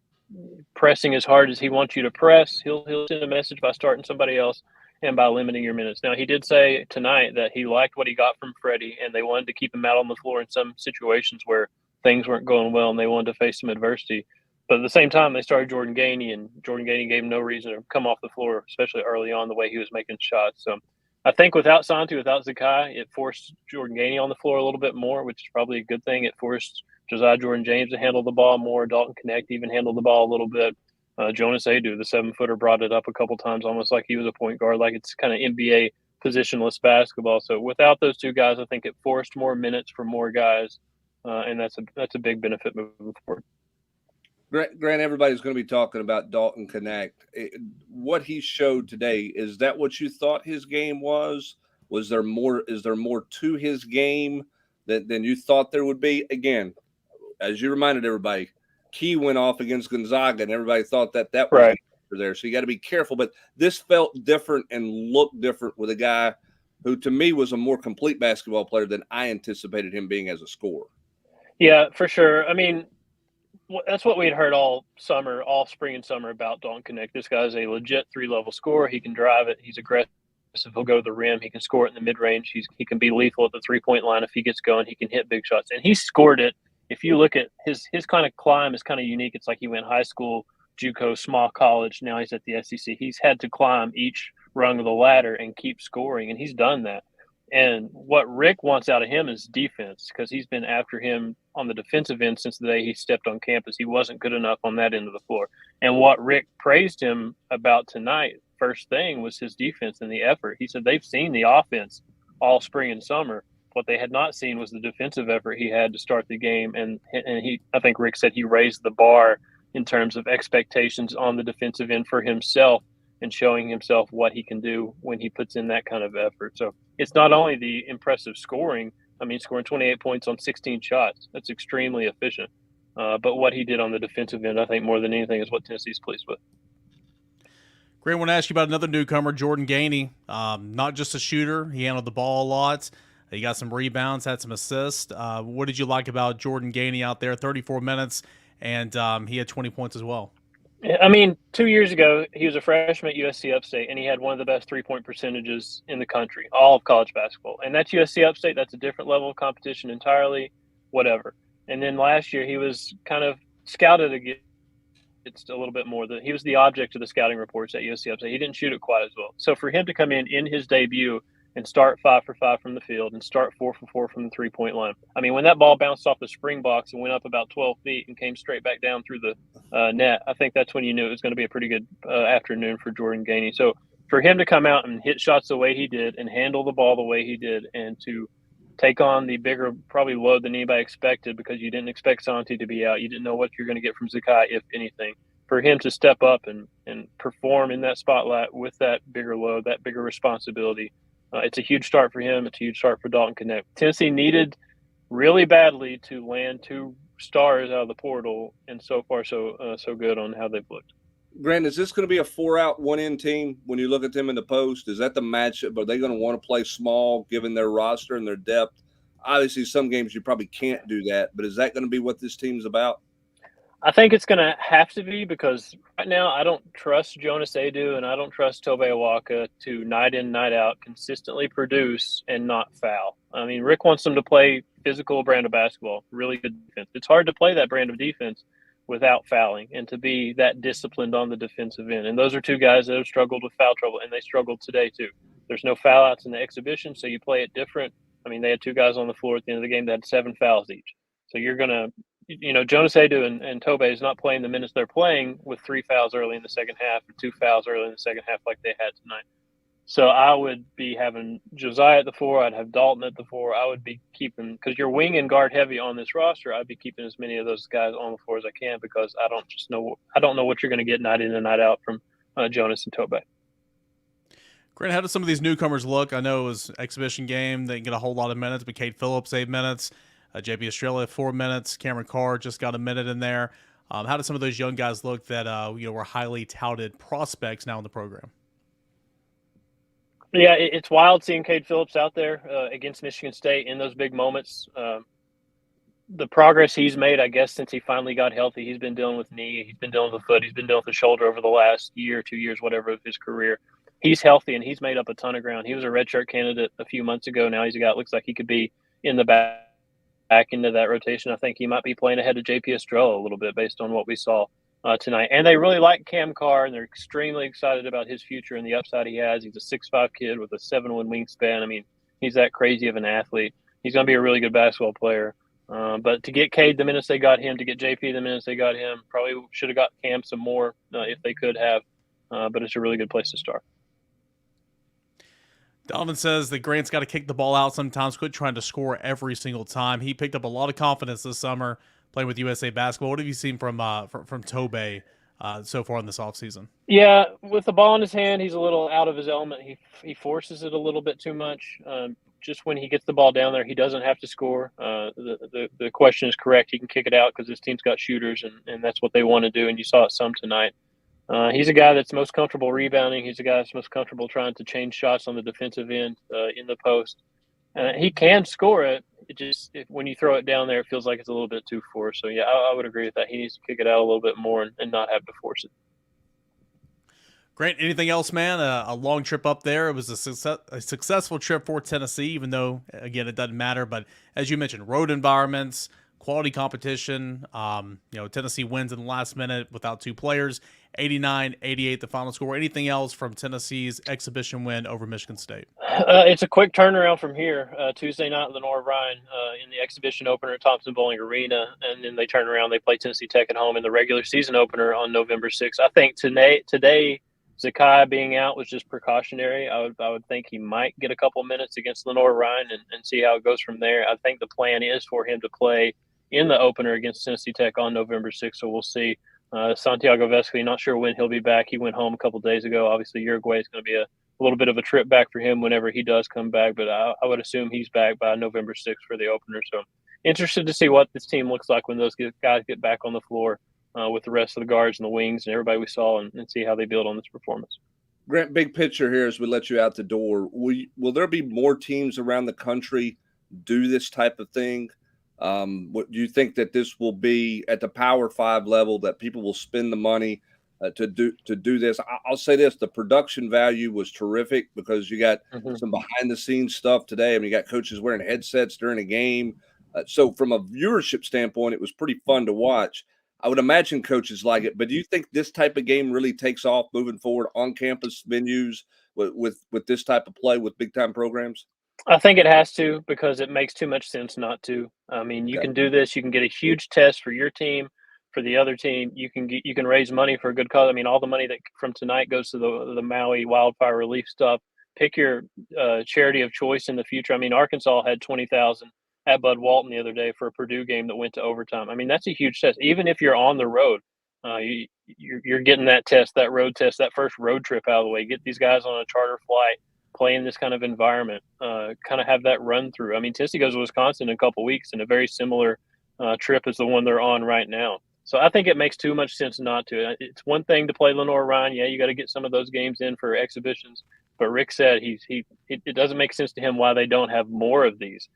pressing as hard as he wants you to press, he'll send a message by starting somebody else and by limiting your minutes. Now, he did say tonight that he liked what he got from Freddie, and they wanted to keep him out on the floor in some situations where things weren't going well and they wanted to face some adversity. But at the same time, they started Jordan Gainey, and Jordan Gainey gave him no reason to come off the floor, especially early on the way he was making shots. So I think without Santi, without Zakai, it forced Jordan Gainey on the floor a little bit more, which is probably a good thing. It forced Josiah Jordan-James to handle the ball more. Dalton Connect even handled the ball a little bit. Jonas Adu, the 7-footer, brought it up a couple times, almost like he was a point guard, like it's kind of NBA positionless basketball. So without those two guys, I think it forced more minutes for more guys, and that's a big benefit moving forward. Grant, everybody's going to be talking about Dalton Connect. What he showed today, is that what you thought his game was? Is there more to his game than you thought there would be. Again, as you reminded everybody, Key went off against Gonzaga, and everybody thought that was right there. So you got to be careful. But this felt different and looked different with a guy who, to me, was a more complete basketball player than I anticipated him being as a scorer. Yeah, for sure. I mean, that's what we'd heard all spring and summer about Dalton Knecht. This guy's a legit 3-level scorer. He can drive it. He's aggressive. He'll go to the rim. He can score it in the mid-range. He can be lethal at the three-point line if he gets going. He can hit big shots. And he scored it. If you look at his kind of climb is kind of unique. It's like he went high school, JUCO, small college. Now he's at the SEC. He's had to climb each rung of the ladder and keep scoring, and he's done that. And what Rick wants out of him is defense, because he's been after him on the defensive end since the day he stepped on campus. He wasn't good enough on that end of the floor. And what Rick praised him about tonight, first thing, was his defense and the effort. He said they've seen the offense all spring and summer. What they had not seen was the defensive effort he had to start the game. And I think Rick said he raised the bar in terms of expectations on the defensive end for himself and showing himself what he can do when he puts in that kind of effort. So it's not only the impressive scoring. I mean, scoring 28 points on 16 shots. That's extremely efficient. But what he did on the defensive end, I think more than anything, is what Tennessee's pleased with. Grant, I want to ask you about another newcomer, Jordan Gainey. Not just a shooter. He handled the ball a lot. He got some rebounds, had some assists. What did you like about Jordan Gainey out there? 34 minutes, and he had 20 points as well. I mean, 2 years ago, he was a freshman at USC Upstate, and he had one of the best three-point percentages in the country, all of college basketball. And that's USC Upstate. That's a different level of competition entirely, whatever. And then last year, he was kind of scouted against a little bit more. He was the object of the scouting reports at USC Upstate. He didn't shoot it quite as well. So for him to come in his debut and start 5 for 5 from the field and start 4 for 4 from the three-point line. I mean, when that ball bounced off the spring box and went up about 12 feet and came straight back down through the net, I think that's when you knew it was going to be a pretty good afternoon for Jordan Gainey. So for him to come out and hit shots the way he did and handle the ball the way he did and to take on the bigger probably load than anybody expected, because you didn't expect Santi to be out. You didn't know what you're going to get from Zakai, if anything. For him to step up and perform in that spotlight with that bigger load, that bigger responsibility, it's a huge start for him. It's a huge start for Dalton Knecht. Tennessee needed really badly to land 2 stars out of the portal, and so far so good on how they've looked. Grant, is this going to be a 4-out, 1-in team when you look at them in the post? Is that the matchup? Are they going to want to play small given their roster and their depth? Obviously, some games you probably can't do that, but is that going to be what this team's about? I think it's going to have to be, because right now I don't trust Jonas Adu and I don't trust Tobe Awaka to night in, night out consistently produce and not foul. I mean, Rick wants them to play physical brand of basketball, really good defense. It's hard to play that brand of defense without fouling and to be that disciplined on the defensive end. And those are 2 guys that have struggled with foul trouble, and they struggled today too. There's no foul outs in the exhibition, so you play it different. I mean, they had 2 guys on the floor at the end of the game that had 7 fouls each. So you're going to, Jonas Adu and Tobe is not playing the minutes they're playing with 3 fouls early in the second half and 2 fouls early in the second half like they had tonight. So I would be having Josiah at the 4. I'd have Dalton at the 4. I would be keeping, because you're wing and guard heavy on this roster, I'd be keeping as many of those guys on the floor as I can, because I don't know what you're going to get night in and night out from Jonas and Tobe. Grant, how do some of these newcomers look? I know it was exhibition game. They didn't get a whole lot of minutes, but Cade Phillips, 8 minutes. JP Estrella, 4 minutes. Cameron Carr just got a minute in there. How do some of those young guys look that were highly touted prospects now in the program? Yeah, it's wild seeing Cade Phillips out there against Michigan State in those big moments. The progress he's made, I guess, since he finally got healthy. He's been dealing with knee, he's been dealing with foot, he's been dealing with the shoulder over the last year, 2 years, whatever, of his career. He's healthy, and he's made up a ton of ground. He was a redshirt candidate a few months ago. Now he's a guy that looks like he could be in the back into that rotation. I think he might be playing ahead of JP Estrella a little bit based on what we saw tonight. And they really like Cam Carr, and they're extremely excited about his future and the upside he has. He's a 6'5" kid with a 7'1" wingspan. I mean, he's that crazy of an athlete. He's going to be a really good basketball player. But to get Cade the minutes they got him, to get JP the minutes they got him, probably should have got Cam some more if they could have. But it's a really good place to start. Donovan says that Grant's got to kick the ball out sometimes, quit trying to score every single time. He picked up a lot of confidence this summer playing with USA Basketball. What have you seen from Tobe so far in this offseason? Yeah, with the ball in his hand, he's a little out of his element. He forces it a little bit too much. just when he gets the ball down there, he doesn't have to score. The question is correct. He can kick it out because his team's got shooters, and that's what they want to do. And you saw it some tonight. He's a guy that's most comfortable rebounding. He's a guy that's most comfortable trying to change shots on the defensive end in the post. He can score it. When you throw it down there, it feels like it's a little bit too forced. So, yeah, I would agree with that. He needs to kick it out a little bit more and not have to force it. Grant, anything else, man? A long trip up there. It was a successful trip for Tennessee, even though, again, it doesn't matter. But as you mentioned, road environments, quality competition. Tennessee wins in the last minute without two players, 89-88 the final score. Anything else from Tennessee's exhibition win over Michigan State? It's a quick turnaround from here. Tuesday night, Lenore-Ryan in the exhibition opener at Thompson Bowling Arena, and then they turn around. They play Tennessee Tech at home in the regular season opener on November 6th. I think today Zakai being out was just precautionary. I would think he might get a couple minutes against Lenore-Ryan and see how it goes from there. I think the plan is for him to play in the opener against Tennessee Tech on November 6th, so we'll see. Santiago Vesely, not sure when he'll be back. He went home a couple days ago. Obviously, Uruguay is going to be a little bit of a trip back for him whenever he does come back, but I would assume he's back by November 6th for the opener. So interested to see what this team looks like when those guys get back on the floor with the rest of the guards and the wings and everybody we saw and see how they build on this performance. Grant, big picture here as we let you out the door. Will there be more teams around the country do this type of thing? What do you think that this will be at the Power 5 level, that people will spend the money to do this? I'll say this: the production value was terrific because you got some behind the scenes stuff today. I mean, you got coaches wearing headsets during a game. So from a viewership standpoint, it was pretty fun to watch. I would imagine coaches like it, but do you think this type of game really takes off moving forward on campus venues with this type of play with big time programs? I think it has to, because it makes too much sense not to. I mean, you can do this. You can get a huge test for your team, for the other team. You can raise money for a good cause. I mean, all the money that from tonight goes to the Maui wildfire relief stuff. Pick your charity of choice in the future. I mean, Arkansas had 20,000 at Bud Walton the other day for a Purdue game that went to overtime. I mean, that's a huge test. Even if you're on the road, you're getting that test, that road test, that first road trip out of the way. Get these guys on a charter flight, play in this kind of environment, kind of have that run through. I mean, Tennessee goes to Wisconsin in a couple weeks in a very similar trip as the one they're on right now. So I think it makes too much sense not to. It's one thing to play Lenore-Ryan. Yeah, you got to get some of those games in for exhibitions. But Rick said it doesn't make sense to him why they don't have more of these.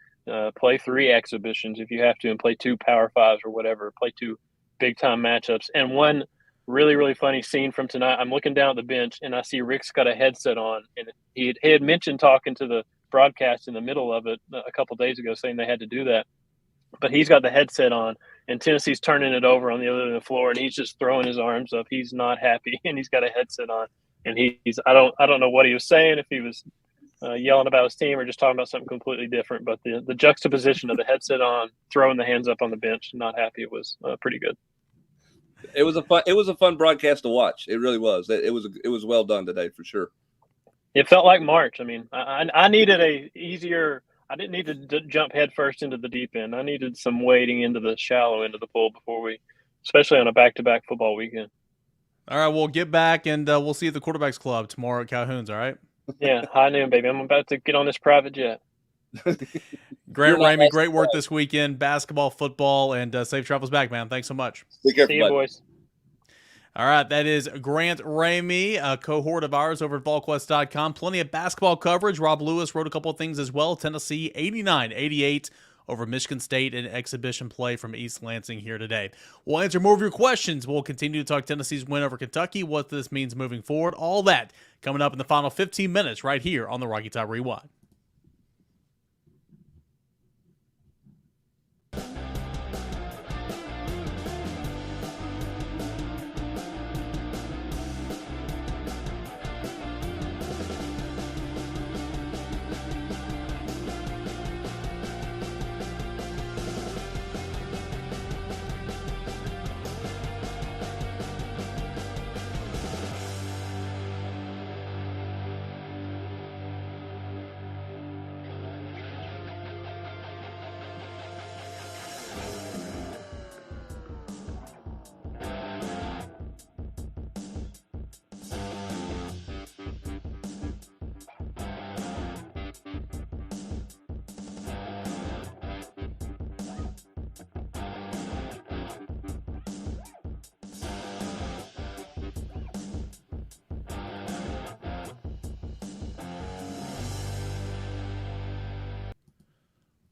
Play 3 exhibitions if you have to, and play 2 Power 5s or whatever. Play 2 big-time matchups. And one really, really funny scene from tonight, I'm looking down at the bench, and I see Rick's got a headset on. And he had mentioned talking to the broadcast in the middle of it a couple days ago, saying they had to do that. But he's got the headset on, and Tennessee's turning it over on the other end of the floor, and he's just throwing his arms up. He's not happy, and he's got a headset on. And I don't know what he was saying, if he was yelling about his team or just talking about something completely different. But the juxtaposition of the headset on, throwing the hands up on the bench, not happy, it was pretty good. It was a fun broadcast to watch. It really was. It was well done today for sure. It felt like March. I mean, I needed I didn't need to jump head first into the deep end. I needed some wading into the shallow end of the pool especially on a back-to-back football weekend. All right, we'll get back, and we'll see you at the Quarterbacks Club tomorrow at Calhoun's, all right? Yeah, high noon, baby. I'm about to get on this private jet. Grant Ramy, great work this weekend, basketball, football, and safe travels back, man. Thanks so much. Take care, see you, boys. All right, that is Grant Ramy, a cohort of ours over at Volquest.com. Plenty of basketball coverage. Rob Lewis wrote a couple of things as well. Tennessee 89-88 over Michigan State in exhibition play from East Lansing here today. We'll answer more of your questions. We'll continue to talk Tennessee's win over Kentucky, what this means moving forward, all that coming up in the final 15 minutes right here on the Rocky Top Rewind.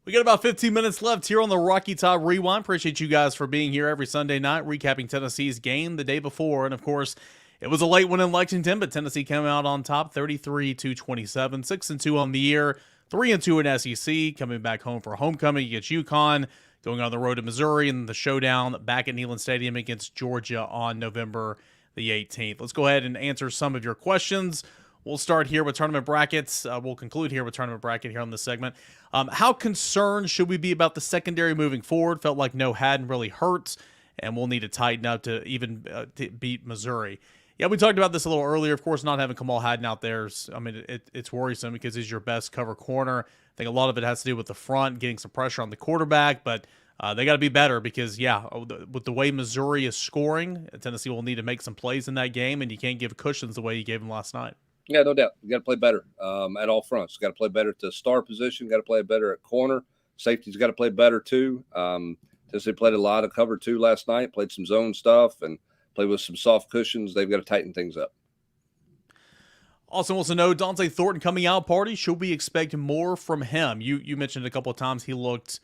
We got about 15 minutes left here on the Rocky Top Rewind. Appreciate you guys for being here every Sunday night, recapping Tennessee's game the day before. And of course, it was a late one in Lexington, but Tennessee came out on top 33-27, 6-2 on the year, 3-2 in SEC, coming back home for homecoming against UConn, going on the road to Missouri, and the showdown back at Neyland Stadium against Georgia on November the 18th. Let's go ahead and answer some of your questions. We'll start here with tournament brackets. We'll conclude here with tournament bracket here on this segment. How concerned should we be about the secondary moving forward? Felt like no hadn't really hurt, and we'll need to tighten up to even to beat Missouri. Yeah, we talked about this a little earlier. Of course, not having Kamal Hadden out there, it's worrisome because he's your best cover corner. I think a lot of it has to do with the front, getting some pressure on the quarterback, but they got to be better because, with the way Missouri is scoring, Tennessee will need to make some plays in that game, and you can't give cushions the way you gave them last night. Yeah, no doubt. You got to play better at all fronts. Got to play better at the star position. Got to play better at corner. Safety's got to play better too. Tennessee played a lot of cover two last night. Played some zone stuff and played with some soft cushions. They've got to tighten things up. Also wants to know, Dante Thornton coming out party. Should we expect more from him? You mentioned a couple of times he looked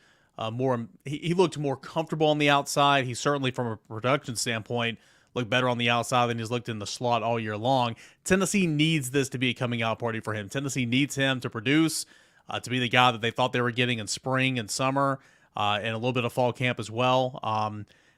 he looked more comfortable on the outside. He certainly, from a production standpoint, looked better on the outside than he's looked in the slot all year long. Tennessee needs this to be a coming out party for him. Tennessee needs him to produce, to be the guy that they thought they were getting in spring and summer, and a little bit of fall camp as well.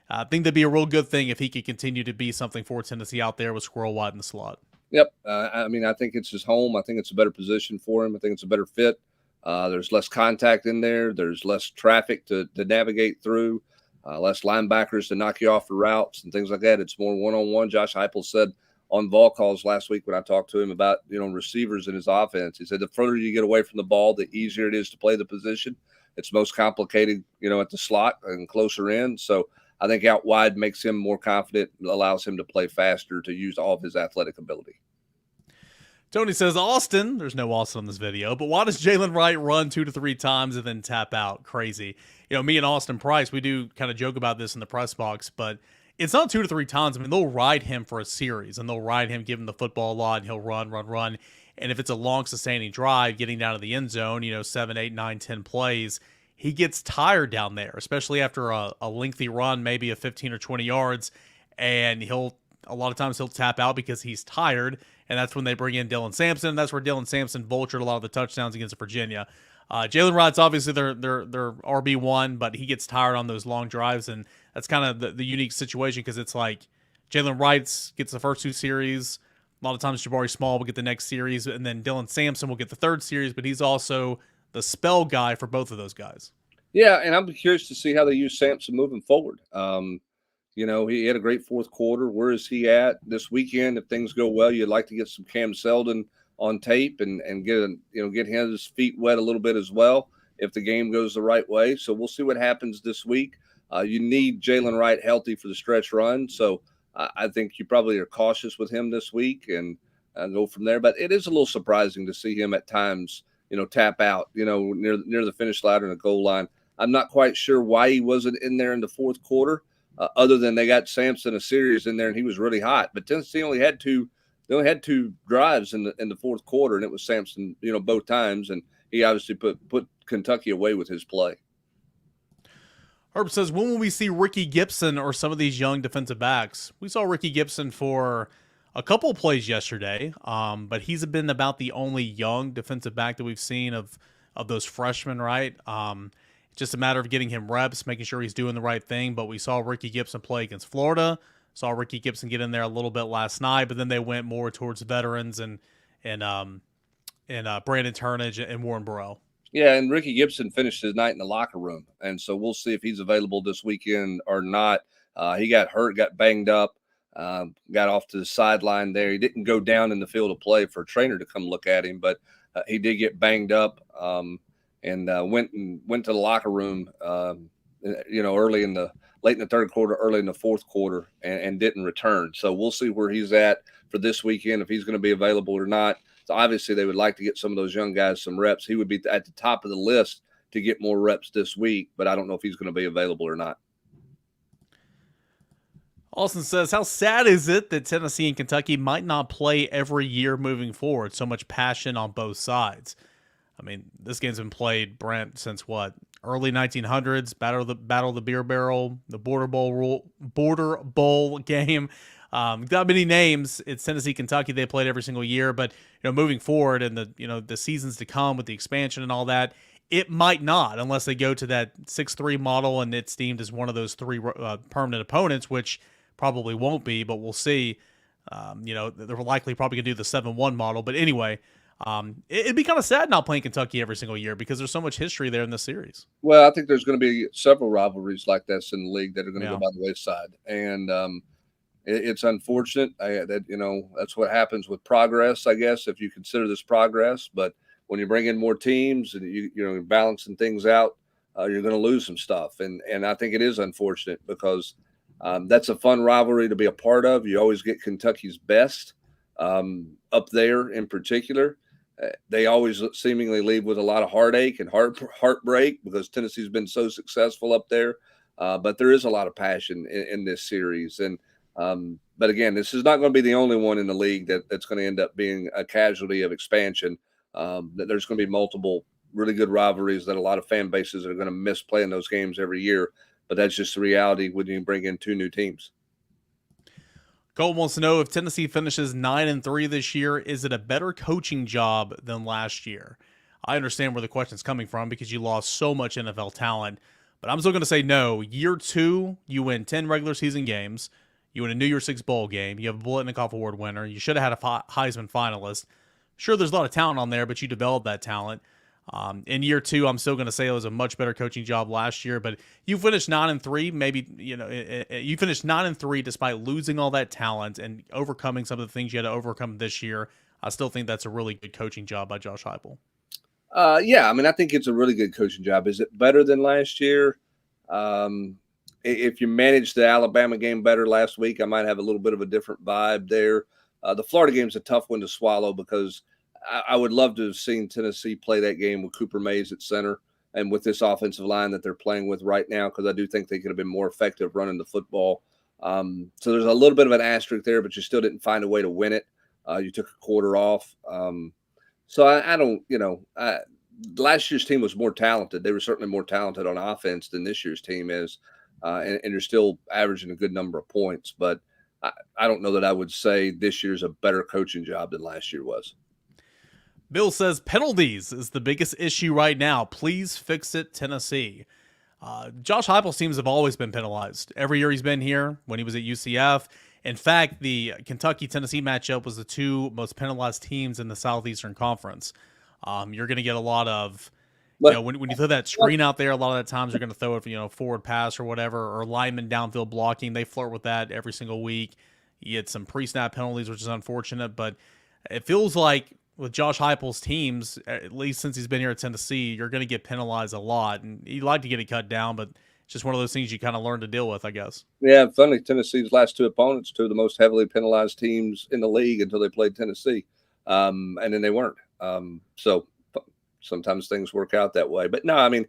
I think that'd be a real good thing if he could continue to be something for Tennessee out there with Squirrel White in the slot. Yep. I think it's his home. I think it's a better position for him. I think it's a better fit. There's less contact in there. There's less traffic to navigate through. Less linebackers to knock you off the routes and things like that. It's more one-on-one. Josh Heupel said on Volquest last week when I talked to him about, receivers in his offense, he said the further you get away from the ball, the easier it is to play the position. It's most complicated, at the slot and closer in. So I think out wide makes him more confident, allows him to play faster, to use all of his athletic ability. Tony says, Austin, there's no Austin on this video, but why does Jalen Wright run 2 to 3 times and then tap out? Crazy. Me and Austin Price, we do kind of joke about this in the press box, but it's not 2 to 3 times. They'll ride him for a series, and they'll ride him, give him the football a lot, and he'll run. And if it's a long, sustaining drive, getting down to the end zone, 7, 8, 9, 10 plays, he gets tired down there, especially after a lengthy run, maybe a 15 or 20 yards, and a lot of times he'll tap out because he's tired, and that's when they bring in Dylan Sampson. That's where Dylan Sampson vultured a lot of the touchdowns against Virginia. Jalen Wright's obviously their RB1, but he gets tired on those long drives, and that's kind of the unique situation because it's like Jalen Wright gets the first 2 series. A lot of times Jabari Small will get the next series, and then Dylan Sampson will get the 3rd series, but he's also the spell guy for both of those guys. Yeah, and I'm curious to see how they use Sampson moving forward. He had a great 4th quarter. Where is he at this weekend? If things go well, you'd like to get some Cam Seldon on tape and get his feet wet a little bit as well if the game goes the right way. So we'll see what happens this week. You need Jalen Wright healthy for the stretch run. So I think you probably are cautious with him this week and go from there. But it is a little surprising to see him at times, tap out, near the finish line or the goal line. I'm not quite sure why he wasn't in there in the 4th quarter, other than they got Sampson a series in there and he was really hot. But Tennessee only had 2 drives in the 4th quarter, and it was Sampson, both times, and he obviously put Kentucky away with his play. Herb says, when will we see Ricky Gibson or some of these young defensive backs? We saw Ricky Gibson for a couple plays yesterday, but he's been about the only young defensive back that we've seen of those freshmen, right? It's just a matter of getting him reps, making sure he's doing the right thing. But we saw Ricky Gibson play against Florida. Saw Ricky Gibson get in there a little bit last night, but then they went more towards veterans and Brandon Turnage and Warren Burrell. Yeah, and Ricky Gibson finished his night in the locker room, and so we'll see if he's available this weekend or not. He got hurt, got banged up, got off to the sideline there. He didn't go down in the field of play for a trainer to come look at him, but he did get banged up and went to the locker room, early in the late in the 3rd quarter, early in the 4th quarter, and didn't return. So we'll see where he's at for this weekend, if he's going to be available or not. So obviously they would like to get some of those young guys some reps. He would be at the top of the list to get more reps this week, but I don't know if he's going to be available or not. Austin says, how sad is it that Tennessee and Kentucky might not play every year moving forward? So much passion on both sides. This game's been played, Brent, since what? early 1900s, Battle of the Beer Barrel, the Border Bowl game. Got many names. It's Tennessee, Kentucky. They played every single year, but moving forward and the seasons to come with the expansion and all that, it might not unless they go to that 6-3 model and it's deemed as one of those three permanent opponents, which probably won't be, but we'll see. They're likely probably gonna do the 7-1 model, but anyway. It'd be kind of sad not playing Kentucky every single year because there's so much history there in this series. Well, I think there's going to be several rivalries like this in the league that are going to go by the wayside, and it's unfortunate that that's what happens with progress, I guess, if you consider this progress. But when you bring in more teams and you're balancing things out, you're going to lose some stuff, and I think it is unfortunate because that's a fun rivalry to be a part of. You always get Kentucky's best up there in particular. They always seemingly leave with a lot of heartache and heartbreak because Tennessee's been so successful up there. But there is a lot of passion in this series. And but again, this is not going to be the only one in the league that's going to end up being a casualty of expansion. There's going to be multiple really good rivalries that a lot of fan bases are going to miss playing those games every year. But that's just the reality when you bring in two new teams. Cole wants to know if Tennessee finishes 9-3 this year, is it a better coaching job than last year? I understand where the question's coming from because you lost so much NFL talent, but I'm still going to say no. Year 2, you win 10 regular season games. You win a New Year's Six bowl game. You have a Biletnikoff Award winner. You should have had a Heisman finalist. Sure, there's a lot of talent on there, but you developed that talent. In year 2, I'm still going to say it was a much better coaching job last year, but you finished 9-3. Maybe, you finished 9-3 despite losing all that talent and overcoming some of the things you had to overcome this year. I still think that's a really good coaching job by Josh Heupel. Yeah, I mean, I think it's a really good coaching job. Is it better than last year? If you managed the Alabama game better last week, I might have a little bit of a different vibe there. The Florida game is a tough one to swallow because I would love to have seen Tennessee play that game with Cooper Mays at center and with this offensive line that they're playing with right now, because I do think they could have been more effective running the football. So there's a little bit of an asterisk there, but you still didn't find a way to win it. You took a quarter off. So I don't, last year's team was more talented. They were certainly more talented on offense than this year's team is. And you're still averaging a good number of points. But I don't know that I would say this year's a better coaching job than last year was. Bill says penalties is the biggest issue right now. Please fix it, Tennessee. Josh Heupel's teams have always been penalized. Every year he's been here, when he was at UCF. In fact, the Kentucky-Tennessee matchup was the two most penalized teams in the Southeastern Conference. You're going to get a lot of, when you throw that screen out there, a lot of the times you're going to throw it, forward pass or whatever, or lineman downfield blocking. They flirt with that every single week. You get some pre-snap penalties, which is unfortunate, but it feels like with Josh Heupel's teams, at least since he's been here at Tennessee, you're going to get penalized a lot. And you'd like to get it cut down, but it's just one of those things you kind of learn to deal with, I guess. Yeah, funny. Tennessee's last two opponents, two of the most heavily penalized teams in the league until they played Tennessee. And then they weren't. So sometimes things work out that way. But no, I mean,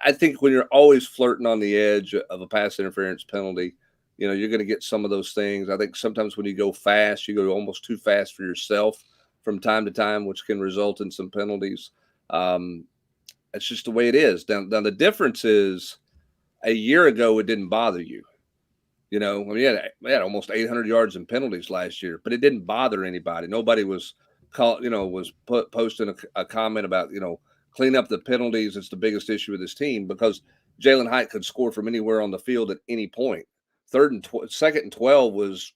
I think when you're always flirting on the edge of a pass interference penalty, you're going to get some of those things. I think sometimes when you go fast, you go almost too fast for yourself from time to time, which can result in some penalties. It's just the way it is. Now the difference is a year ago, it didn't bother you. I mean, we had almost 800 yards in penalties last year, but it didn't bother anybody. Nobody was posting a comment about, clean up the penalties. It's the biggest issue with this team because Jalen Hyatt could score from anywhere on the field at any point. Second and 12 wasn't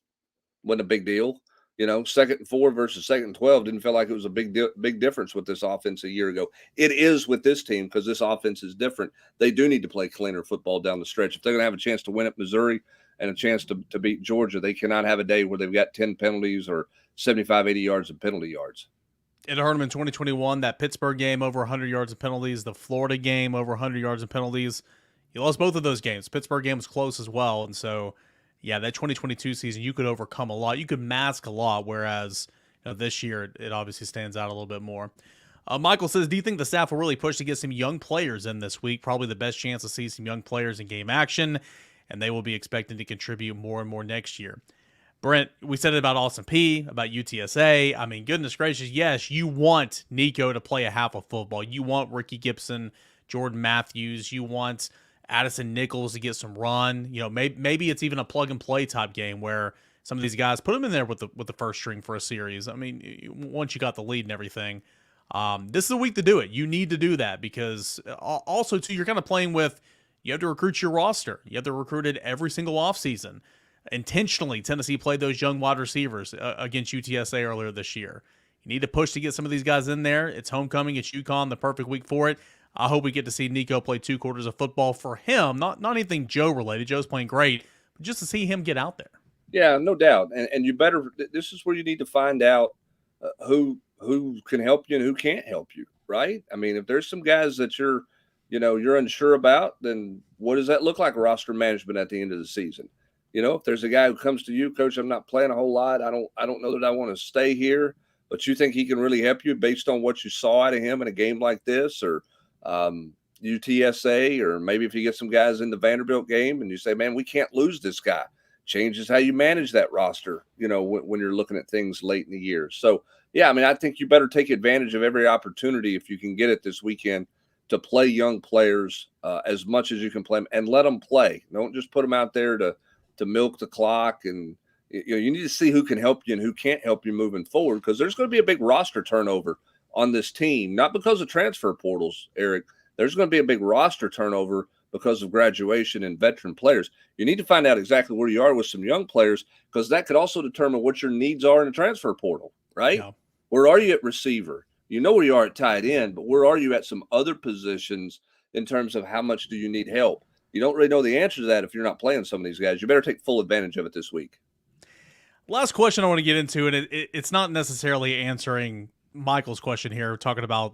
a big deal. 2nd and 4 versus 2nd and 12 didn't feel like it was a big difference with this offense a year ago. It is with this team because this offense is different. They do need to play cleaner football down the stretch. If they're going to have a chance to win at Missouri and a chance to beat Georgia, they cannot have a day where they've got 10 penalties or 75, 80 yards of penalty yards. It hurt them in 2021, that Pittsburgh game over 100 yards of penalties, the Florida game over 100 yards of penalties. You lost both of those games. Pittsburgh game was close as well, and so yeah, that 2022 season, you could overcome a lot. You could mask a lot, whereas this year, it obviously stands out a little bit more. Michael says, do you think the staff will really push to get some young players in this week? Probably the best chance to see some young players in game action, and they will be expected to contribute more and more next year. Brent, we said it about Austin Peay, about UTSA. I mean, goodness gracious, yes, you want Nico to play a half of football. You want Ricky Gibson Jordan Matthews. You want Addison Nichols to get some run. Maybe it's even a plug and play type game where some of these guys put them in there with the first string for a series. I mean, once you got the lead and everything, this is the week to do it. You need to do that because also too, you're kind of playing with. You have to recruit your roster. You have to recruit it every single offseason. Intentionally, Tennessee played those young wide receivers against UTSA earlier this year. You need to push to get some of these guys in there. It's homecoming. It's UConn, the perfect week for it. I hope we get to see Nico play 2 quarters of football for him. Not anything Joe related. Joe's playing great, but just to see him get out there. Yeah, no doubt. And you better. This is where you need to find out who can help you and who can't help you. Right? I mean, if there's some guys that you're unsure about, then what does that look like roster management at the end of the season? If there's a guy who comes to you, Coach, I'm not playing a whole lot. I don't know that I want to stay here, but you think he can really help you based on what you saw out of him in a game like this, or UTSA, or maybe if you get some guys in the Vanderbilt game and you say, man, we can't lose this guy. Changes how you manage that roster, when you're looking at things late in the year. So, yeah, I mean, I think you better take advantage of every opportunity if you can get it this weekend to play young players as much as you can play them and let them play. Don't just put them out there to milk the clock. And you need to see who can help you and who can't help you moving forward, because there's going to be a big roster turnover on this team, not because of transfer portals, Eric. There's going to be a big roster turnover because of graduation and veteran players. You need to find out exactly where you are with some young players, because that could also determine what your needs are in the transfer portal, right? Yeah. Where are you at receiver? You know where you are at tight end, but where are you at some other positions in terms of how much do you need help? You don't really know the answer to that if you're not playing some of these guys. You better take full advantage of it this week. Last question I want to get into, and it's not necessarily answering Michael's question here, talking about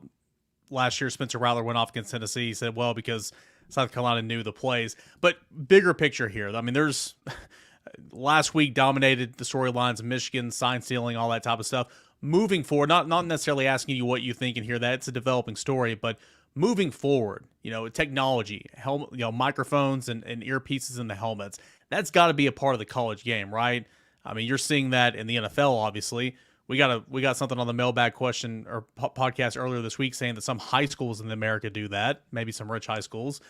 last year Spencer Rattler went off against Tennessee. He said, well, because South Carolina knew the plays. But bigger picture here. I mean, there's last week dominated the storylines of Michigan, sign stealing, all that type of stuff. Moving forward, not necessarily asking you what you think and hear that. It's a developing story, but moving forward, technology, microphones and earpieces in the helmets, that's got to be a part of the college game, right? I mean, you're seeing that in the NFL, obviously. We got something on the mailbag question or podcast earlier this week saying that some high schools in America do that, maybe some rich high schools,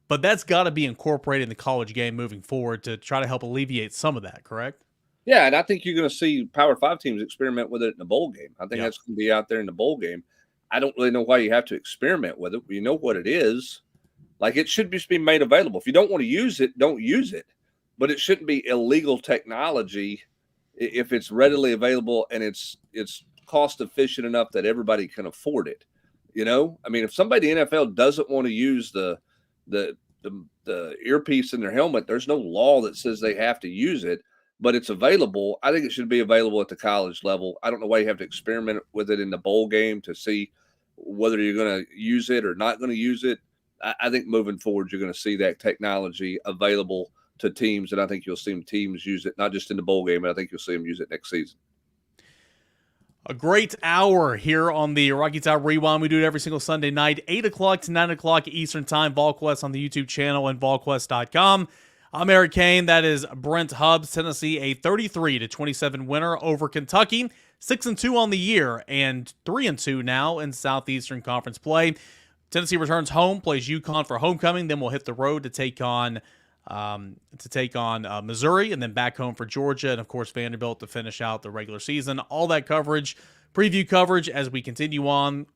but that's got to be incorporated in the college game moving forward to try to help alleviate some of that, correct? Yeah, and I think you're going to see Power 5 teams experiment with it in the bowl game. I think that's going to be out there in the bowl game. I don't really know why you have to experiment with it. You know what it is. Like, it should just be made available. If you don't want to use it, don't use it. But it shouldn't be illegal technology if it's readily available and it's cost efficient enough that everybody can afford it. I mean, if somebody in the NFL doesn't want to use the earpiece in their helmet, there's no law that says they have to use it. But it's available. I think it should be available at the college level. I don't know why you have to experiment with it in the bowl game to see whether you're going to use it or not going to use it. I think moving forward, you're going to see that technology available to teams, and I think you'll see teams use it, not just in the bowl game, but I think you'll see them use it next season. A great hour here on the Rocky Top Rewind. We do it every single Sunday night, 8 o'clock to 9 o'clock Eastern Time. Volquest on the YouTube channel and volquest.com. I'm Eric Kane. That is Brent Hubbs. Tennessee, a 33-27 winner over Kentucky. 6-2 on the year and 3-2 now in Southeastern Conference play. Tennessee returns home, plays UConn for homecoming. Then we'll hit the road to take on Missouri, and then back home for Georgia, and of course Vanderbilt to finish out the regular season. All that coverage, preview coverage as we continue on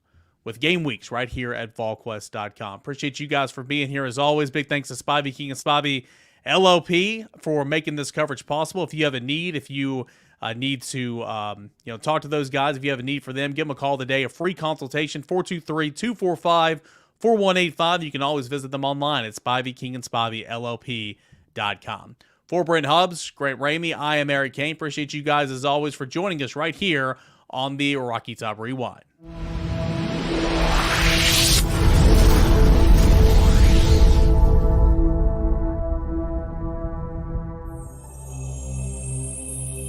with game weeks right here at volquest.com. Appreciate you guys for being here as always. Big thanks to Spivey King and Spivey LLP for making this coverage possible. If you have a need, if you need to talk to those guys, if you have a need for them, give them a call today. A free consultation, 423-245-4185. You can always visit them online at SpiveyKingandSpiveyLLP.com. For Brent Hubbs, Grant Ramy, I am Eric Kane. Appreciate you guys as always for joining us right here on the Rocky Top Rewind.